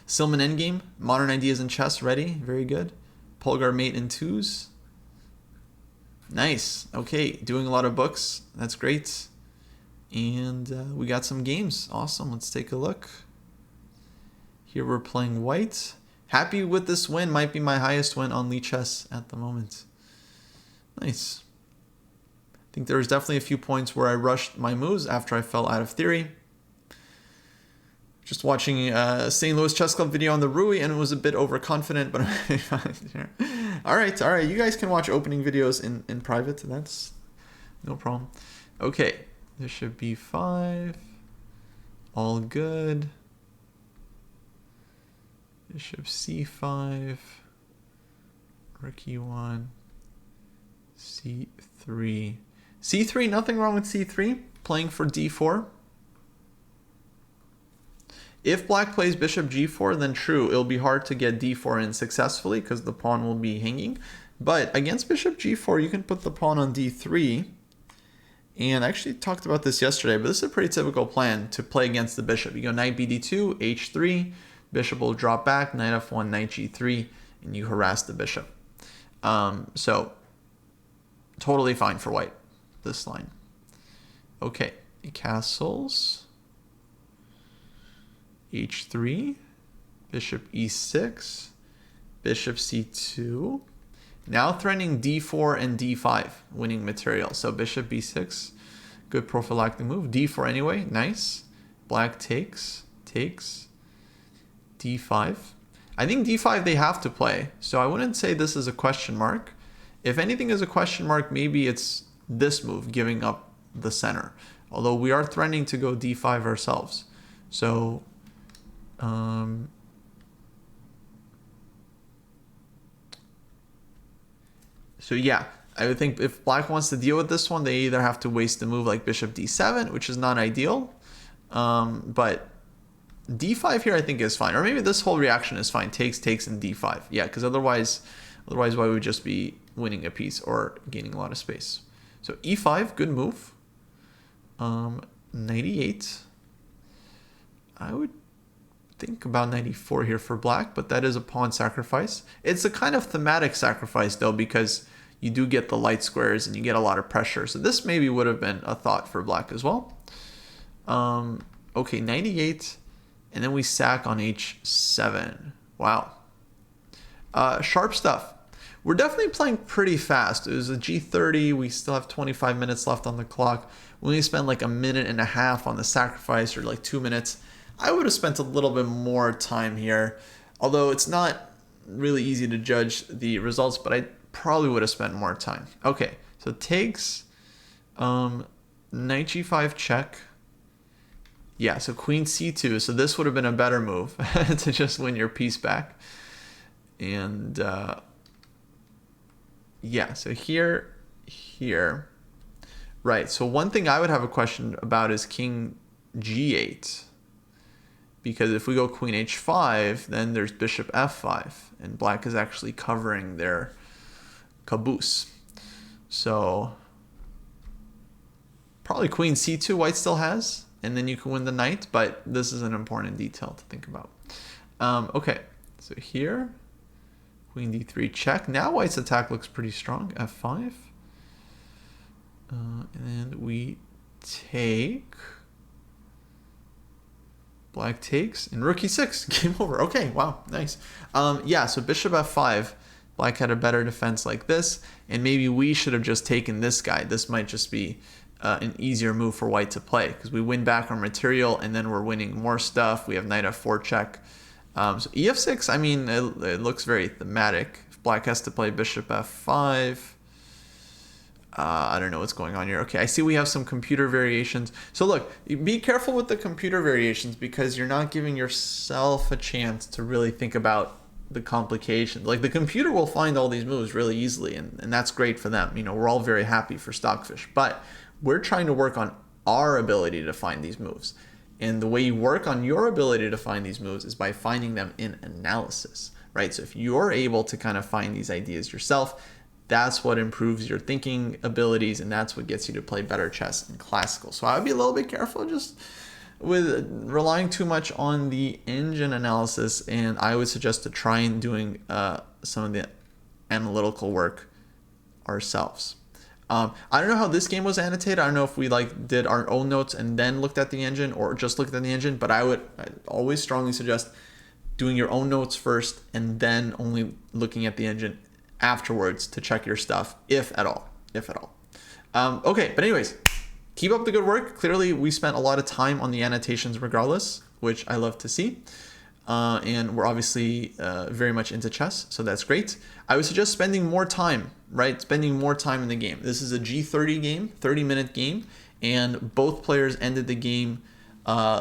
Silman endgame. Modern ideas in chess, ready. Very good. Polgar mate in twos. Nice. Okay, doing a lot of books. That's great. And we got some games. Awesome. Let's take a look. Here we're playing white. Happy with this win. Might be my highest win on Lichess at the moment. Nice. I think there was definitely a few points where I rushed my moves after I fell out of theory. Just watching a St. Louis Chess Club video on the Rui and was a bit overconfident, but I'm fine here. All right. You guys can watch opening videos in private. That's no problem. Okay. Bishop b5. All good. Bishop c5, rook e1, c3. c3, nothing wrong with c3. Playing for d4. If black plays bishop g4, then true, it'll be hard to get d4 in successfully because the pawn will be hanging. But against bishop g4, you can put the pawn on d3 And I actually talked about this yesterday, but this is a pretty typical plan to play against the bishop. You go knight bd2, h3, bishop will drop back, knight f1, knight g3, and you harass the bishop. So totally fine for white, this line. Okay, castles, h3, bishop e6, bishop c2. Now threatening d4 and d5, winning material. So bishop b6, good prophylactic move. d4 anyway, nice. Black takes, d5. I think d5 they have to play, so I wouldn't say this is a question mark. If anything is a question mark, maybe it's this move, giving up the center. Although we are threatening to go d5 ourselves. So, So yeah, I would think if black wants to deal with this one, they either have to waste a move like bishop d7, which is not ideal, but d5 here I think is fine. Or maybe this whole reaction is fine, takes, and d5. Yeah, because otherwise why would we just be winning a piece or gaining a lot of space? So e5, good move. Knight e8. I would think about knight e4 here for black, but that is a pawn sacrifice. It's a kind of thematic sacrifice though, because you do get the light squares and you get a lot of pressure. So this maybe would have been a thought for black as well. Okay, knight e8, and then we sack on h7. Wow. Sharp stuff. We're definitely playing pretty fast. It was a g30. We still have 25 minutes left on the clock. We only spent like a minute and a half on the sacrifice, or like 2 minutes. I would have spent a little bit more time here, although it's not really easy to judge the results, but I probably would have spent more time. Okay, so takes, knight g5 check. Yeah, so queen c2. So this would have been a better move to just win your piece back. And yeah, so here. Right, so one thing I would have a question about is king g8. Because if we go queen h5, then there's bishop f5. And black is actually covering their caboose. So probably queen c2 white still has. And then you can win the knight. But this is an important detail to think about. Okay, so here, queen d3 check. Now white's attack looks pretty strong. f5. And we take. Black takes, and rook e6, game over. Okay, wow, nice. Yeah, so bishop f5, black had a better defense like this, and maybe we should have just taken this guy. This might just be an easier move for white to play, because we win back our material, and then we're winning more stuff. We have knight f4 check. So ef6, I mean, it looks very thematic. If black has to play bishop f5, I don't know what's going on here. Okay, I see we have some computer variations. So look, be careful with the computer variations, because you're not giving yourself a chance to really think about the complications. Like, the computer will find all these moves really easily, and that's great for them. You know, we're all very happy for Stockfish, but we're trying to work on our ability to find these moves. And the way you work on your ability to find these moves is by finding them in analysis, right? So if you're able to kind of find these ideas yourself, that's what improves your thinking abilities, and that's what gets you to play better chess in classical. So I would be a little bit careful just with relying too much on the engine analysis, and I would suggest to try and doing some of the analytical work ourselves. I don't know how this game was annotated. I don't know if we did our own notes and then looked at the engine, or just looked at the engine, but I'd always strongly suggest doing your own notes first and then only looking at the engine afterwards to check your stuff, if at all. Okay, but anyways, keep up the good work. Clearly, we spent a lot of time on the annotations regardless, which I love to see. And we're obviously very much into chess, so that's great. I would suggest spending more time, right? Spending more time in the game. This is a G30 game, 30-minute game, and both players ended the game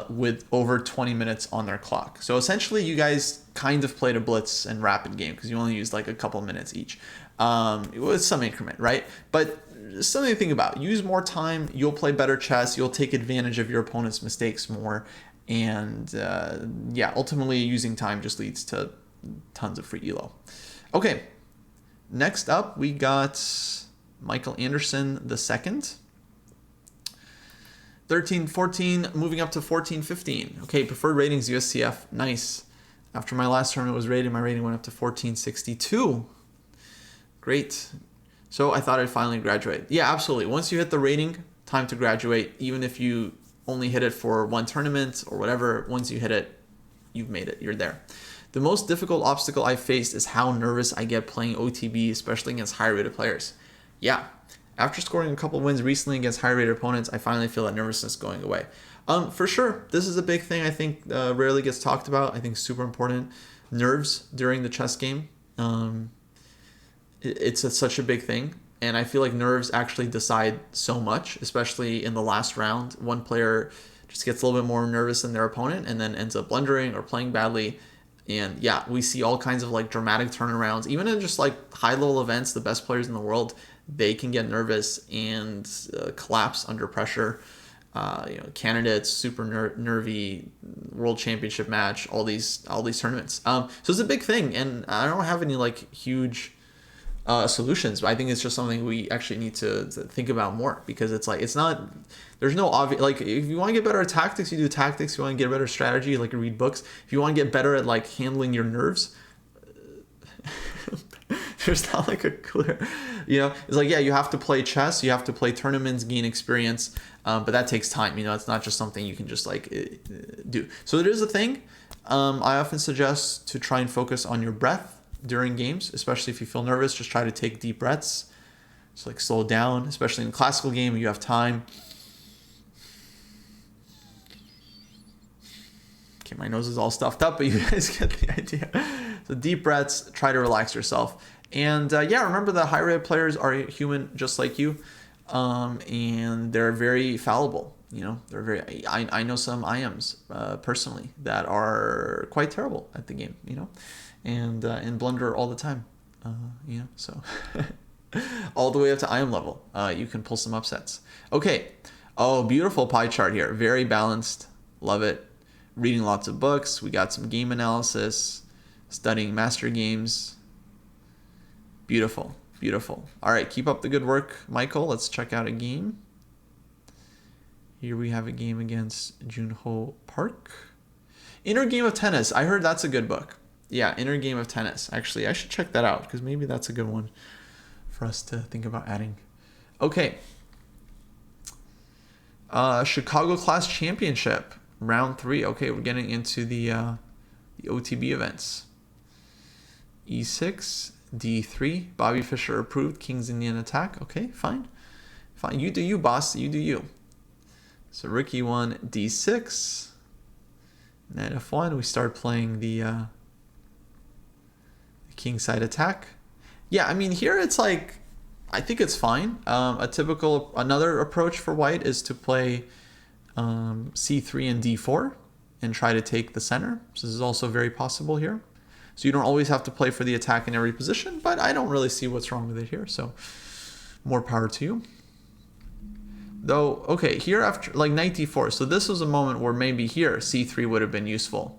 with over 20 minutes on their clock. So essentially, you guys kind of played a blitz and rapid game, because you only used like a couple minutes each. With some increment, right? But something to think about. Use more time. You'll play better chess. You'll take advantage of your opponent's mistakes more. And yeah, ultimately using time just leads to tons of free elo. Okay, next up we got Michael Anderson II. 13, 14, moving up to 14, 15. Okay, preferred ratings, USCF, nice. After my last tournament was rated, my rating went up to 1462. Great. So I thought I'd finally graduate. Yeah, absolutely. Once you hit the rating, time to graduate. Even if you only hit it for one tournament or whatever, once you hit it, you've made it. You're there. The most difficult obstacle I faced is how nervous I get playing OTB, especially against high-rated players. Yeah. After scoring a couple wins recently against high-rated opponents, I finally feel that nervousness going away. For sure, this is a big thing I think rarely gets talked about. I think super important. Nerves during the chess game. It's such a big thing. And I feel like nerves actually decide so much, especially in the last round. One player just gets a little bit more nervous than their opponent and then ends up blundering or playing badly. And yeah, we see all kinds of like dramatic turnarounds. Even in just like high-level events, the best players in the world, they can get nervous and collapse under pressure. Candidates, super nervy, world championship match, all these tournaments. So it's a big thing, and I don't have any like huge solutions, but I think it's just something we actually need to think about more, because it's like there's no obvious, like if you want to get better at tactics, you do tactics. If you want to get a better strategy, like you read books. If you want to get better at like handling your nerves, there's not like a clear, it's like, yeah, you have to play chess, you have to play tournaments, gain experience, but that takes time. It's not just something you can just like do. So it is a thing. I often suggest to try and focus on your breath during games, especially if you feel nervous. Just try to take deep breaths. So like slow down, especially in a classical game, you have time. Okay, my nose is all stuffed up, but you guys get the idea. So deep breaths, try to relax yourself. And remember that high-rated players are human just like you, and they're very fallible. They're very. I know some IMs personally that are quite terrible at the game. And blunder all the time. So all the way up to IM level, you can pull some upsets. Okay. Oh, beautiful pie chart here. Very balanced. Love it. Reading lots of books. We got some game analysis. Studying master games. Beautiful, beautiful. All right, keep up the good work, Michael. Let's check out a game. Here we have a game against Junho Park. Inner Game of Tennis. I heard that's a good book. Yeah, Inner Game of Tennis. Actually, I should check that out, because maybe that's a good one for us to think about adding. Okay. Chicago Class Championship, round 3. Okay, we're getting into the OTB events. E6. D3, Bobby Fischer approved, King's Indian attack. Okay, fine. You do you, boss. You do you. So Rook E1, D6. Knight F1, we start playing the kingside attack. Yeah, I mean, here it's like, I think it's fine. Another approach for white is to play C3 and D4 and try to take the center. So this is also very possible here. So you don't always have to play for the attack in every position, but I don't really see what's wrong with it here. So more power to you. Though, okay, here after like knight d4. So this was a moment where maybe here c3 would have been useful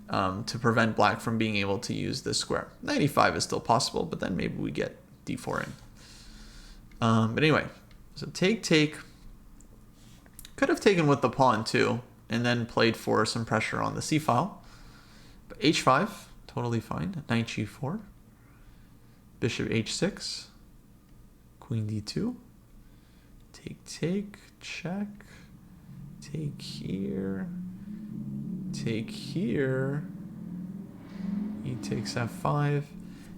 to prevent black from being able to use this square. Knight e5 is still possible, but then maybe we get d4 in. But anyway, so take. Could have taken with the pawn too, and then played for some pressure on the c file. But h5. Totally fine. Knight g4, bishop h6, queen d2, take, check, take here, e takes f5.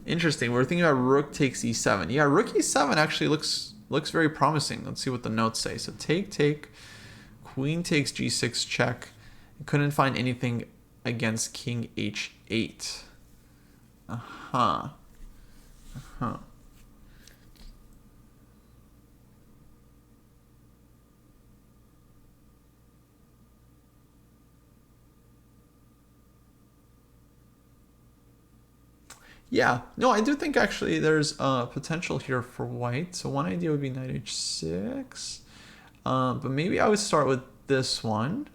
Interesting. We're thinking about rook takes e7. Yeah, rook e7 actually looks very promising. Let's see what the notes say. So take, queen takes g6 check. Couldn't find anything against king h8. Yeah, no, I do think actually there's potential here for white. So one idea would be knight h6. But maybe I would start with this one.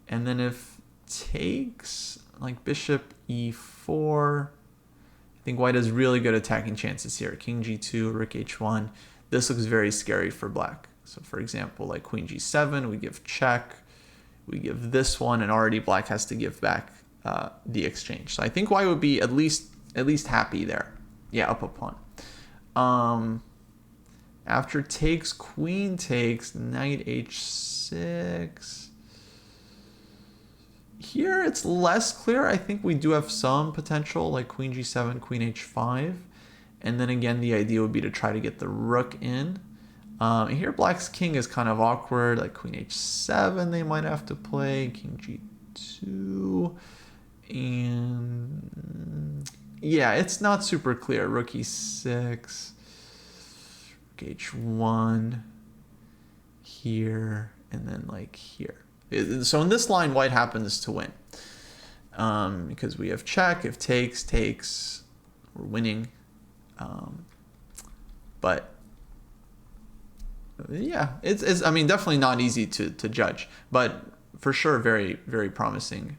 And then if takes, like bishop e4, I think white has really good attacking chances here. King g2, rook h1. This looks very scary for black. So for example, like queen g7, we give check, we give this one, and already black has to give back the exchange. So I think white would be at least happy there. Yeah, up a pawn. After takes, queen takes, knight h6. Here it's less clear. I think we do have some potential, like queen g7, queen h5. And then again, the idea would be to try to get the rook in. Here black's king is kind of awkward, like queen h7 they might have to play, king g2. And yeah, it's not super clear. Rook e6, rook h1 here, and then like here. So in this line, white happens to win because we have check. If takes, we're winning. But yeah, it's I mean, definitely not easy to judge, but for sure very, very promising.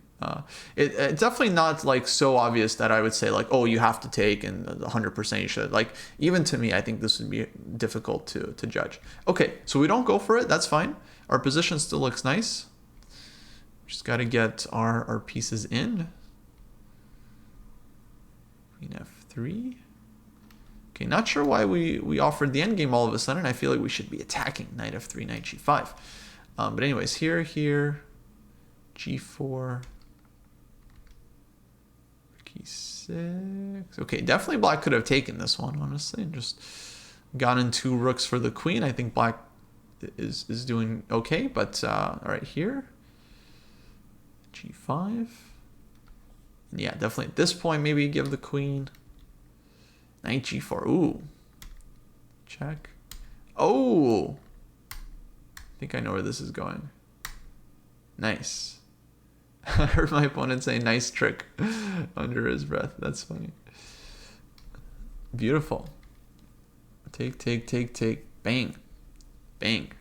It's definitely not like so obvious that I would say like, oh, you have to take and 100% you should. Like, even to me, I think this would be difficult to judge. Okay, so we don't go for it. That's fine. Our position still looks nice. Just got to get our pieces in. Queen f3. Okay, not sure why we offered the endgame all of a sudden. I feel like we should be attacking knight f3, knight g5. But anyways, here, g4, e6. Okay, definitely black could have taken this one, honestly, and just gotten 2 rooks for the queen. I think black is doing okay, but all right, here, g5. Yeah, definitely at this point, maybe give the queen. Knight g4. Ooh. Check. Oh. I think I know where this is going. Nice. I heard my opponent say nice trick under his breath. That's funny. Beautiful. Take. Bang. Bang.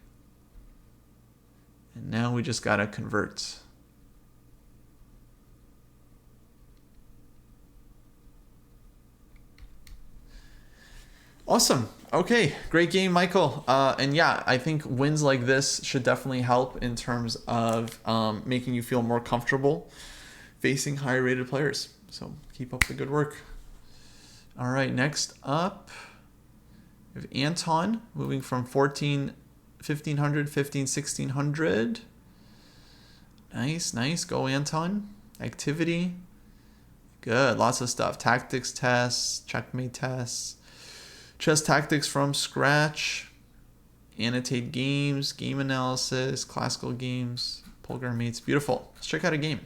And now we just gotta convert. Awesome. Okay, great game, Michael. And yeah, I think wins like this should definitely help in terms of making you feel more comfortable facing higher rated players. So keep up the good work. All right, next up, we have Anton moving from 1500, 1600. Nice. Go, Anton. Activity. Good. Lots of stuff. Tactics tests, checkmate tests. Chess tactics from scratch, annotate games, game analysis, classical games, program mates. Beautiful. Let's check out a game.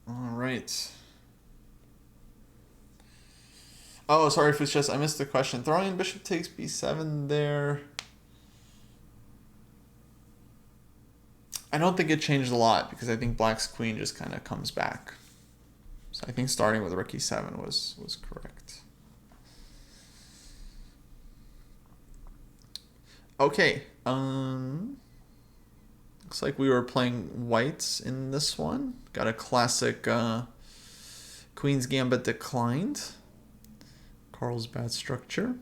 All right. Oh, sorry, Foods Chess. I missed the question. Throwing in bishop takes b7 there. I don't think it changed a lot because I think black's queen just kind of comes back. So I think starting with rook e7 was correct. Okay. Looks like we were playing whites in this one. Got a classic Queen's Gambit declined. Carlsbad structure.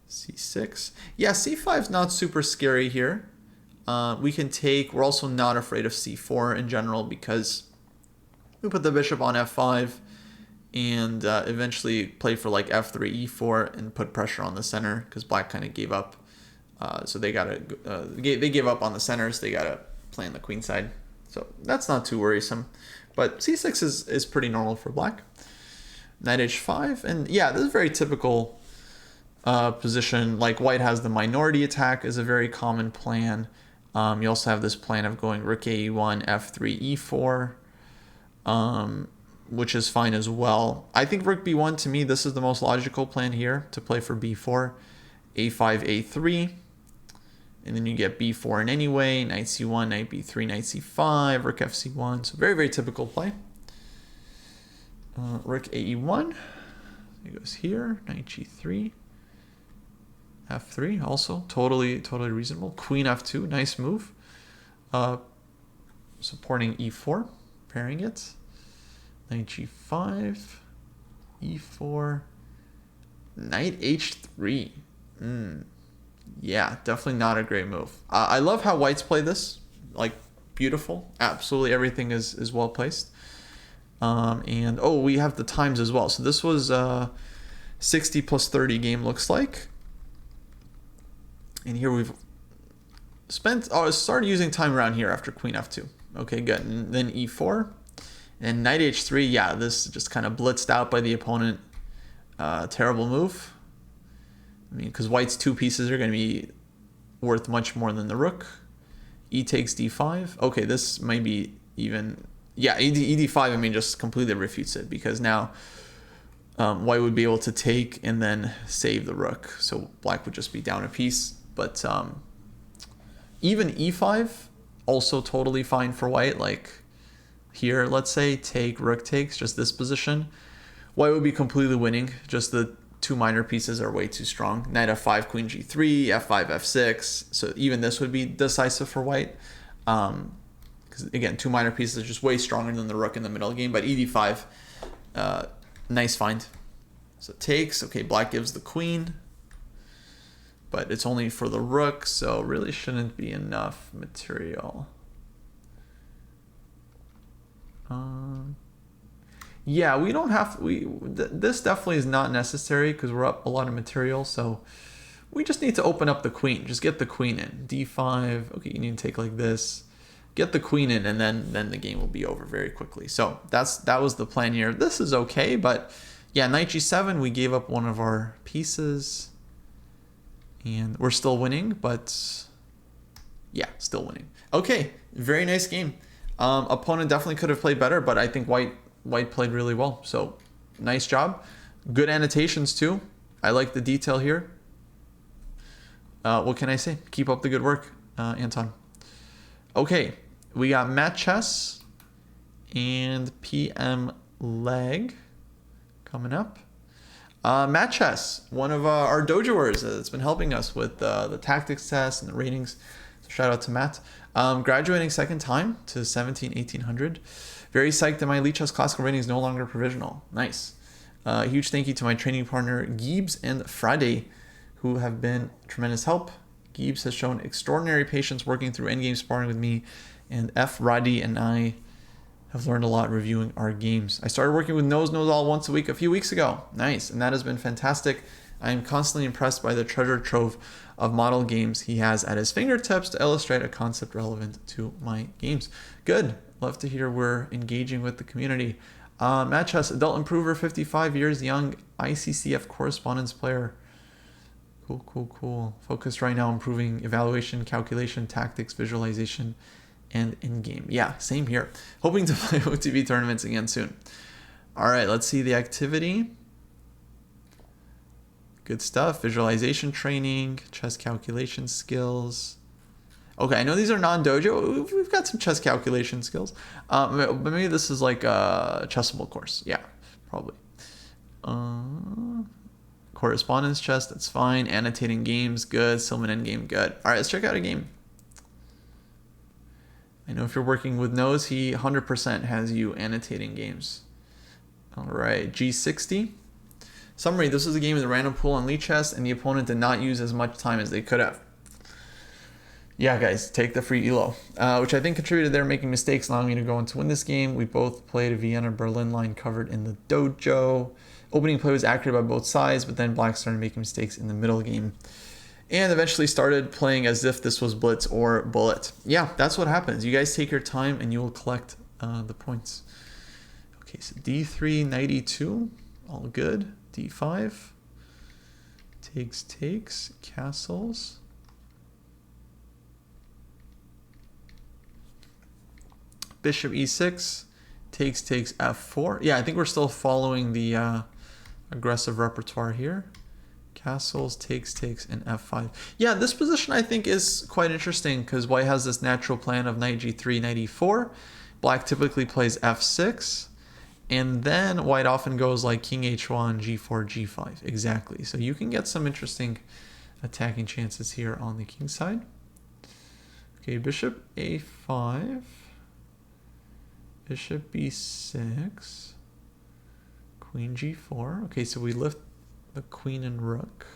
c6. Yeah, c5 is not super scary here. We can take, we're also not afraid of c4 in general because we put the bishop on f5 and eventually play for like f3, e4 and put pressure on the center because black kind of gave up. So they gave up on the center, so they got to play on the queen side. So that's not too worrisome. But c6 is pretty normal for black. Knight h5. And yeah, this is very typical position. Like white has the minority attack is a very common plan. You also have this plan of going rook a1, f3, e4, which is fine as well. I think rook b1, to me, this is the most logical plan here to play for b4, a5, a3, and then you get b4 in any way, knight c1, knight b3, knight c5, rook fc1. So very, very typical play. Rook ae1, it goes here, knight g3. f3 also totally reasonable. Queen f2, nice move. Supporting e4, pairing it. Knight g5, e4, knight h3. Yeah, definitely not a great move. I love how whites play this. Like, beautiful. Absolutely everything is well placed. And oh, we have the times as well. So this was 60 plus 30 game, looks like. And here we've started using time around here after queen f2. Okay, good. And then e4 and knight h3. Yeah, this just kind of blitzed out by the opponent. Terrible move. I mean, because white's two pieces are going to be worth much more than the rook. E takes d5. Okay, this might be even... Yeah, ed5, I mean, just completely refutes it, because now white would be able to take and then save the rook. So black would just be down a piece. But even e5, also totally fine for white. Like here, let's say, take, rook takes, just this position. White would be completely winning. Just the two minor pieces are way too strong. Knight f5, queen g3, f5, f6. So even this would be decisive for white. Because again, two minor pieces are just way stronger than the rook in the middle game. But ed5, nice find. So it takes. Okay, black gives the queen. But it's only for the rook, so really shouldn't be enough material. Yeah, we don't have this definitely is not necessary because we're up a lot of material, so we just need to open up the queen. Just get the queen in. d5. Okay, you need to take like this. Get the queen in, and then the game will be over very quickly. So that was the plan here. This is okay, but yeah, knight g7, we gave up one of our pieces. And we're still winning, but yeah, still winning. Okay, very nice game. Opponent definitely could have played better, but I think white played really well. So nice job. Good annotations too. I like the detail here. What can I say? Keep up the good work, Anton. Okay, we got Matt Chess and PM Leg coming up. Matt Chess, one of our dojoers that's been helping us with the tactics test and the ratings. So shout out to Matt. Graduating second time to 1800. Very psyched that my Elite Chess Classical rating is no longer provisional. Nice. Huge thank you to my training partner Gibbs and Friday, who have been tremendous help. Gibbs has shown extraordinary patience working through endgame sparring with me, and Friday and I have learned a lot reviewing our games. I started working with Knows All once a week a few weeks ago. Nice, and that has been fantastic. I am constantly impressed by the treasure trove of model games he has at his fingertips to illustrate a concept relevant to my games. Good. Love to hear we're engaging with the community. Matt Chess, adult improver, 55 years young, ICCF correspondence player. Cool. Focused right now on improving evaluation, calculation, tactics, visualization, and in-game. Yeah, same here. Hoping to play OTB tournaments again soon. All right, let's see the activity. Good stuff. Visualization training, chess calculation skills. Okay, I know these are non-dojo. We've got some chess calculation skills. But maybe this is like a chessable course. Yeah, probably. Correspondence chess, that's fine. Annotating games, good. Silman endgame, good. All right, let's check out a game. I know if you're working with Nose, he 100% has you annotating games. All right, G60. Summary, this is a game in the random pool on Elite Chess, and the opponent did not use as much time as they could have. Yeah, guys, take the free ELO, which I think contributed to their making mistakes, allowing me to go on to win this game. We both played a Vienna-Berlin line covered in the dojo. Opening play was accurate by both sides, but then black started making mistakes in the middle game. And eventually started playing as if this was blitz or bullet. Yeah, that's what happens. You guys take your time and you will collect the points. Okay, so D3, knight E2, all good. D5, takes, castles. Bishop E6, takes, F4. Yeah, I think we're still following the aggressive repertoire here. Castles, takes, and F5. Yeah, this position I think is quite interesting because white has this natural plan of knight G3, knight E4. Black typically plays F6. And then white often goes like king H1, G4, G5. Exactly. So you can get some interesting attacking chances here on the king side. Okay, bishop A5. Bishop B6. Queen G4. Okay, so we lift the queen and rook.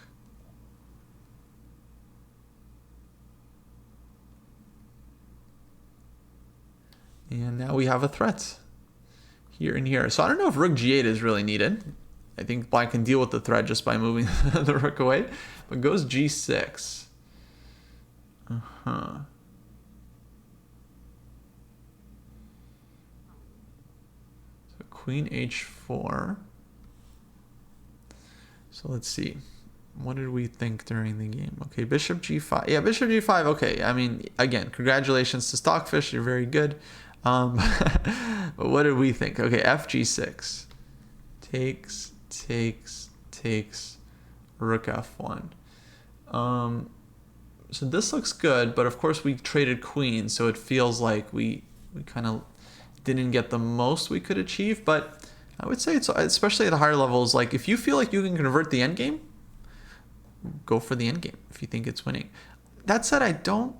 And now we have a threat here and here. So I don't know if rook G8 is really needed. I think black can deal with the threat just by moving the rook away. But goes G6. So Queen H4. So let's see. What did we think during the game? Okay, Bishop G5. Yeah, Bishop G5. Okay, I mean, again, congratulations to Stockfish. You're very good. But what did we think? Okay, F G6. Takes, Rook F1. So this looks good, but of course we traded queen, so it feels like we kind of didn't get the most we could achieve. But I would say it's, especially at the higher levels, like if you feel like you can convert the endgame, go for the endgame if you think it's winning. That said, I don't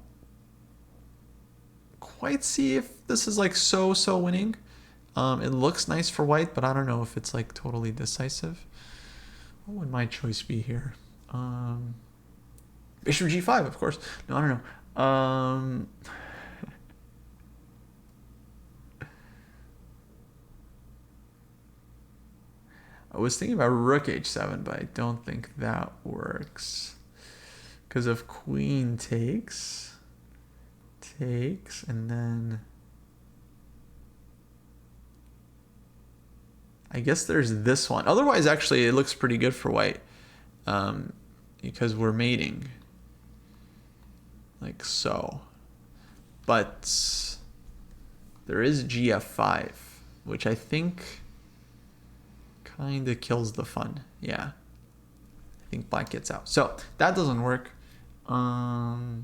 quite see if this is like so winning. It looks nice for white, but I don't know if it's like totally decisive. What would my choice be here? Bishop G5, of course. No, I don't know. I was thinking about Rook H7, but I don't think that works. Because if Queen takes, and then I guess there's this one. Otherwise, actually, it looks pretty good for white. Because we're mating. Like so. But there is GF5, which I think kind of kills the fun. Yeah. I think black gets out. So that doesn't work. I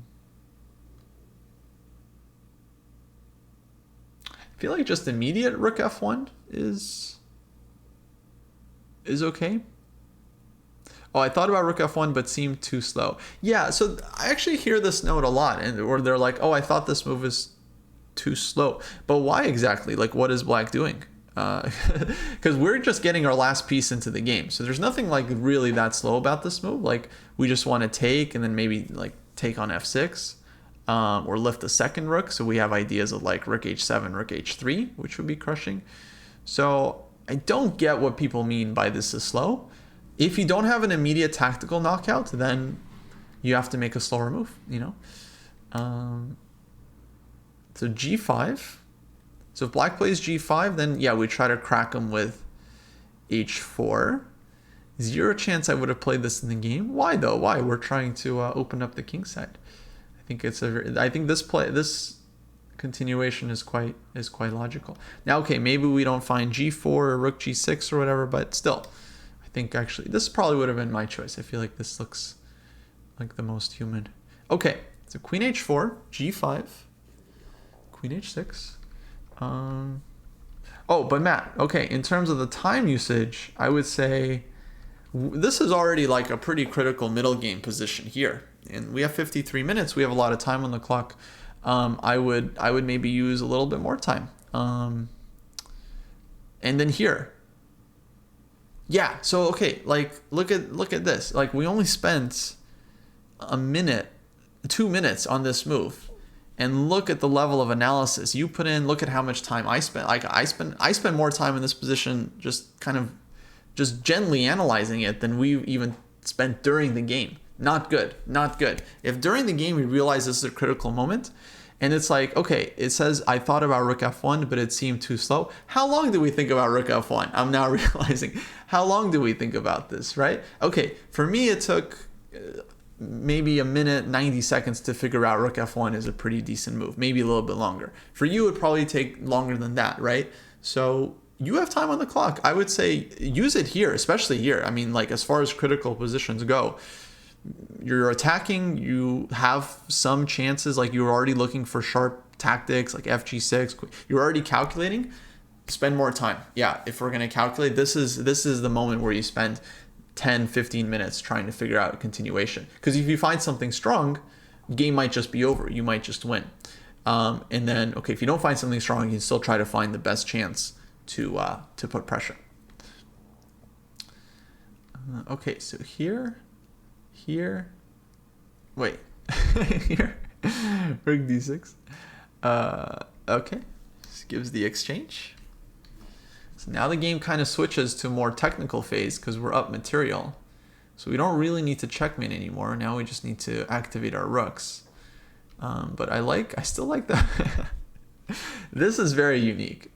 feel like just immediate Rook F1 is okay. Oh, I thought about Rook F1, but seemed too slow. Yeah, so I actually hear this note a lot, or they're like, oh, I thought this move is too slow. But why exactly? Like, what is black doing? Because we're just getting our last piece into the game. So there's nothing like really that slow about this move. Like, we just want to take and then maybe like take on F6 or lift a second rook. So we have ideas of like Rook H7, Rook H3, which would be crushing. So I don't get what people mean by this is slow. If you don't have an immediate tactical knockout, then you have to make a slower move, you know? So G5. So if black plays G5, then yeah, we try to crack him with H4. Zero chance I would have played this in the game. Why though? Why? We're trying to open up the king side. I think this continuation is quite logical. Now, okay, maybe we don't find G4 or Rook G6 or whatever, but still. I think actually this probably would have been my choice. I feel like this looks like the most human. Okay, so Queen H4, G5, Queen H6. Oh, but Matt, okay, in terms of the time usage, I would say this is already like a pretty critical middle game position here. And we have 53 minutes. We have a lot of time on the clock. I would maybe use a little bit more time. And then here. Yeah, so okay, like look at this. Like we only spent a minute, 2 minutes on this move. And look at the level of analysis you put in. Look at how much time I spent. Like I spent more time in this position just kind of just gently analyzing it than we even spent during the game. Not good. Not good. If during the game we realize this is a critical moment, and it's like, okay, it says I thought about Rook F1, but it seemed too slow. How long do we think about Rook F1? I'm now realizing, how long do we think about this, right? Okay, for me it took maybe a minute, 90 seconds to figure out Rook F1 is a pretty decent move. Maybe a little bit longer. For you, it would probably take longer than that, right? So you have time on the clock. I would say use it here, especially here. I mean, like as far as critical positions go, you're attacking, you have some chances, like you're already looking for sharp tactics like FG6, you're already calculating, spend more time. Yeah, if we're going to calculate, this is the moment where you spend 10-15 minutes trying to figure out a continuation, because if you find something strong, game might just be over, you might just win. And then okay, if you don't find something strong, you can still try to find the best chance to put pressure. Okay, so here, wait, here, rook d6. Okay, this gives the exchange. So now the game kind of switches to a more technical phase because we're up material. So we don't really need to checkmate anymore. Now we just need to activate our rooks. But I still like that. This is very unique.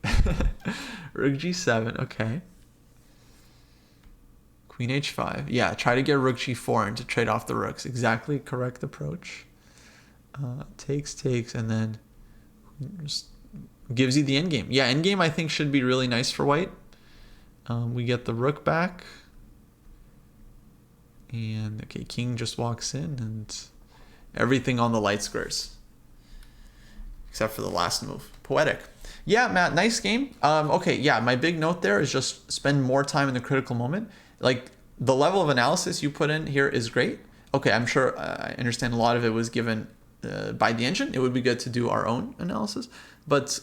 Rook g7, okay. Queen h5. Yeah, try to get rook g4 and to trade off the rooks. Exactly correct approach. Takes, and then just gives you the endgame. Yeah, endgame I think should be really nice for white. We get the rook back. And okay, king just walks in and everything on the light squares. Except for the last move. Poetic. Yeah, Matt, nice game. Okay, yeah, my big note there is just spend more time in the critical moment. Like, the level of analysis you put in here is great. Okay, I'm sure I understand a lot of it was given by the engine. It would be good to do our own analysis. But,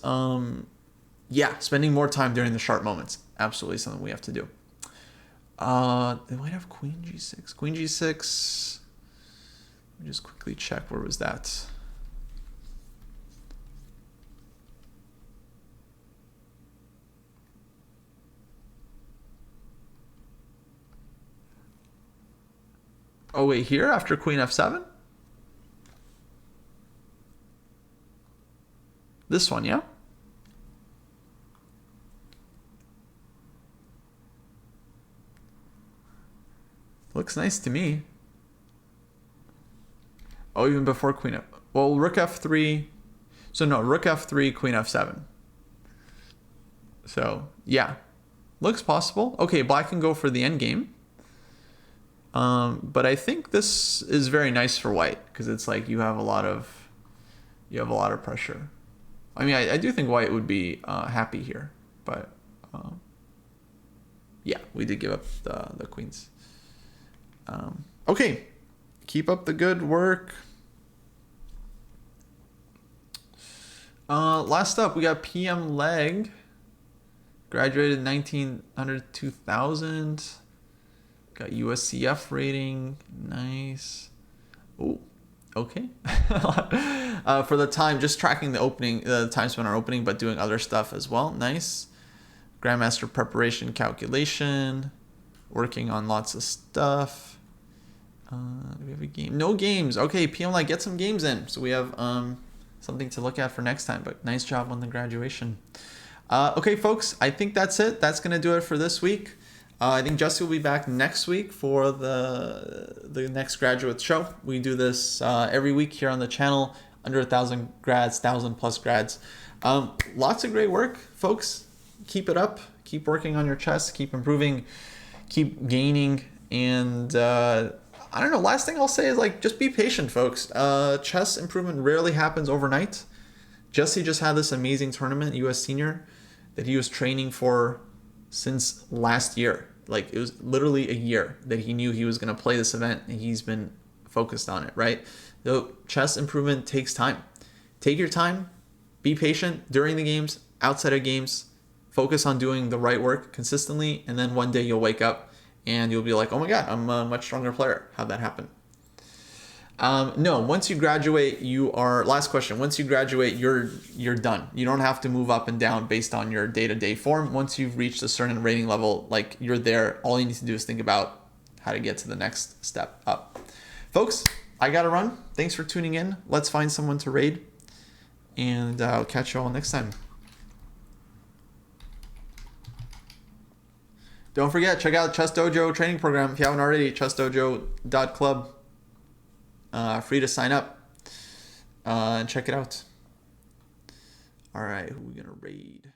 yeah, spending more time during the sharp moments. Absolutely something we have to do. They might have queen g6. Queen g6. Let me just quickly check. Where was that? Oh, wait, here after queen f7? This one, yeah? Looks nice to me. Oh, even before queen f... Well, rook f3... So no, rook f3, queen f7. So, yeah. Looks possible. Okay, black can go for the endgame. But I think this is very nice for white because it's like you have a lot of pressure. I mean, I do think white would be happy here, but yeah, we did give up the queens. Okay, keep up the good work. Last up, we got PM Leg. Graduated 1900 2000. Got USCF rating. Nice. Oh, okay. For the time, just tracking the opening, the time spent on opening, but doing other stuff as well. Nice. Grandmaster preparation calculation. Working on lots of stuff. Do we have a game? No games. Okay, PM Leg, get some games in. So we have something to look at for next time. But nice job on the graduation. Okay, folks, I think that's it. That's going to do it for this week. I think Jesse will be back next week for the next graduate show. We do this every week here on the channel. Under 1,000 grads, 1,000+ grads. Lots of great work, folks. Keep it up. Keep working on your chess. Keep improving. Keep gaining. And I don't know. Last thing I'll say is just be patient, folks. Chess improvement rarely happens overnight. Jesse just had this amazing tournament, US Senior, that he was training for since last year. It was literally a year that he knew he was going to play this event, and he's been focused on it, right? The chess improvement takes time. Take your time, be patient during the games, outside of games, focus on doing the right work consistently, and then one day you'll wake up and you'll be like, oh my God, I'm a much stronger player. How'd that happen? No, once you graduate, last question, once you graduate, you're done. You don't have to move up and down based on your day-to-day form. Once you've reached a certain rating level, you're there. All you need to do is think about how to get to the next step up. Folks, I gotta run. Thanks for tuning in. Let's find someone to raid, and I'll catch you all next time. Don't forget, check out ChessDojo Training Program if you haven't already. ChessDojo.club. Free to sign up and check it out. All right, who are we gonna raid?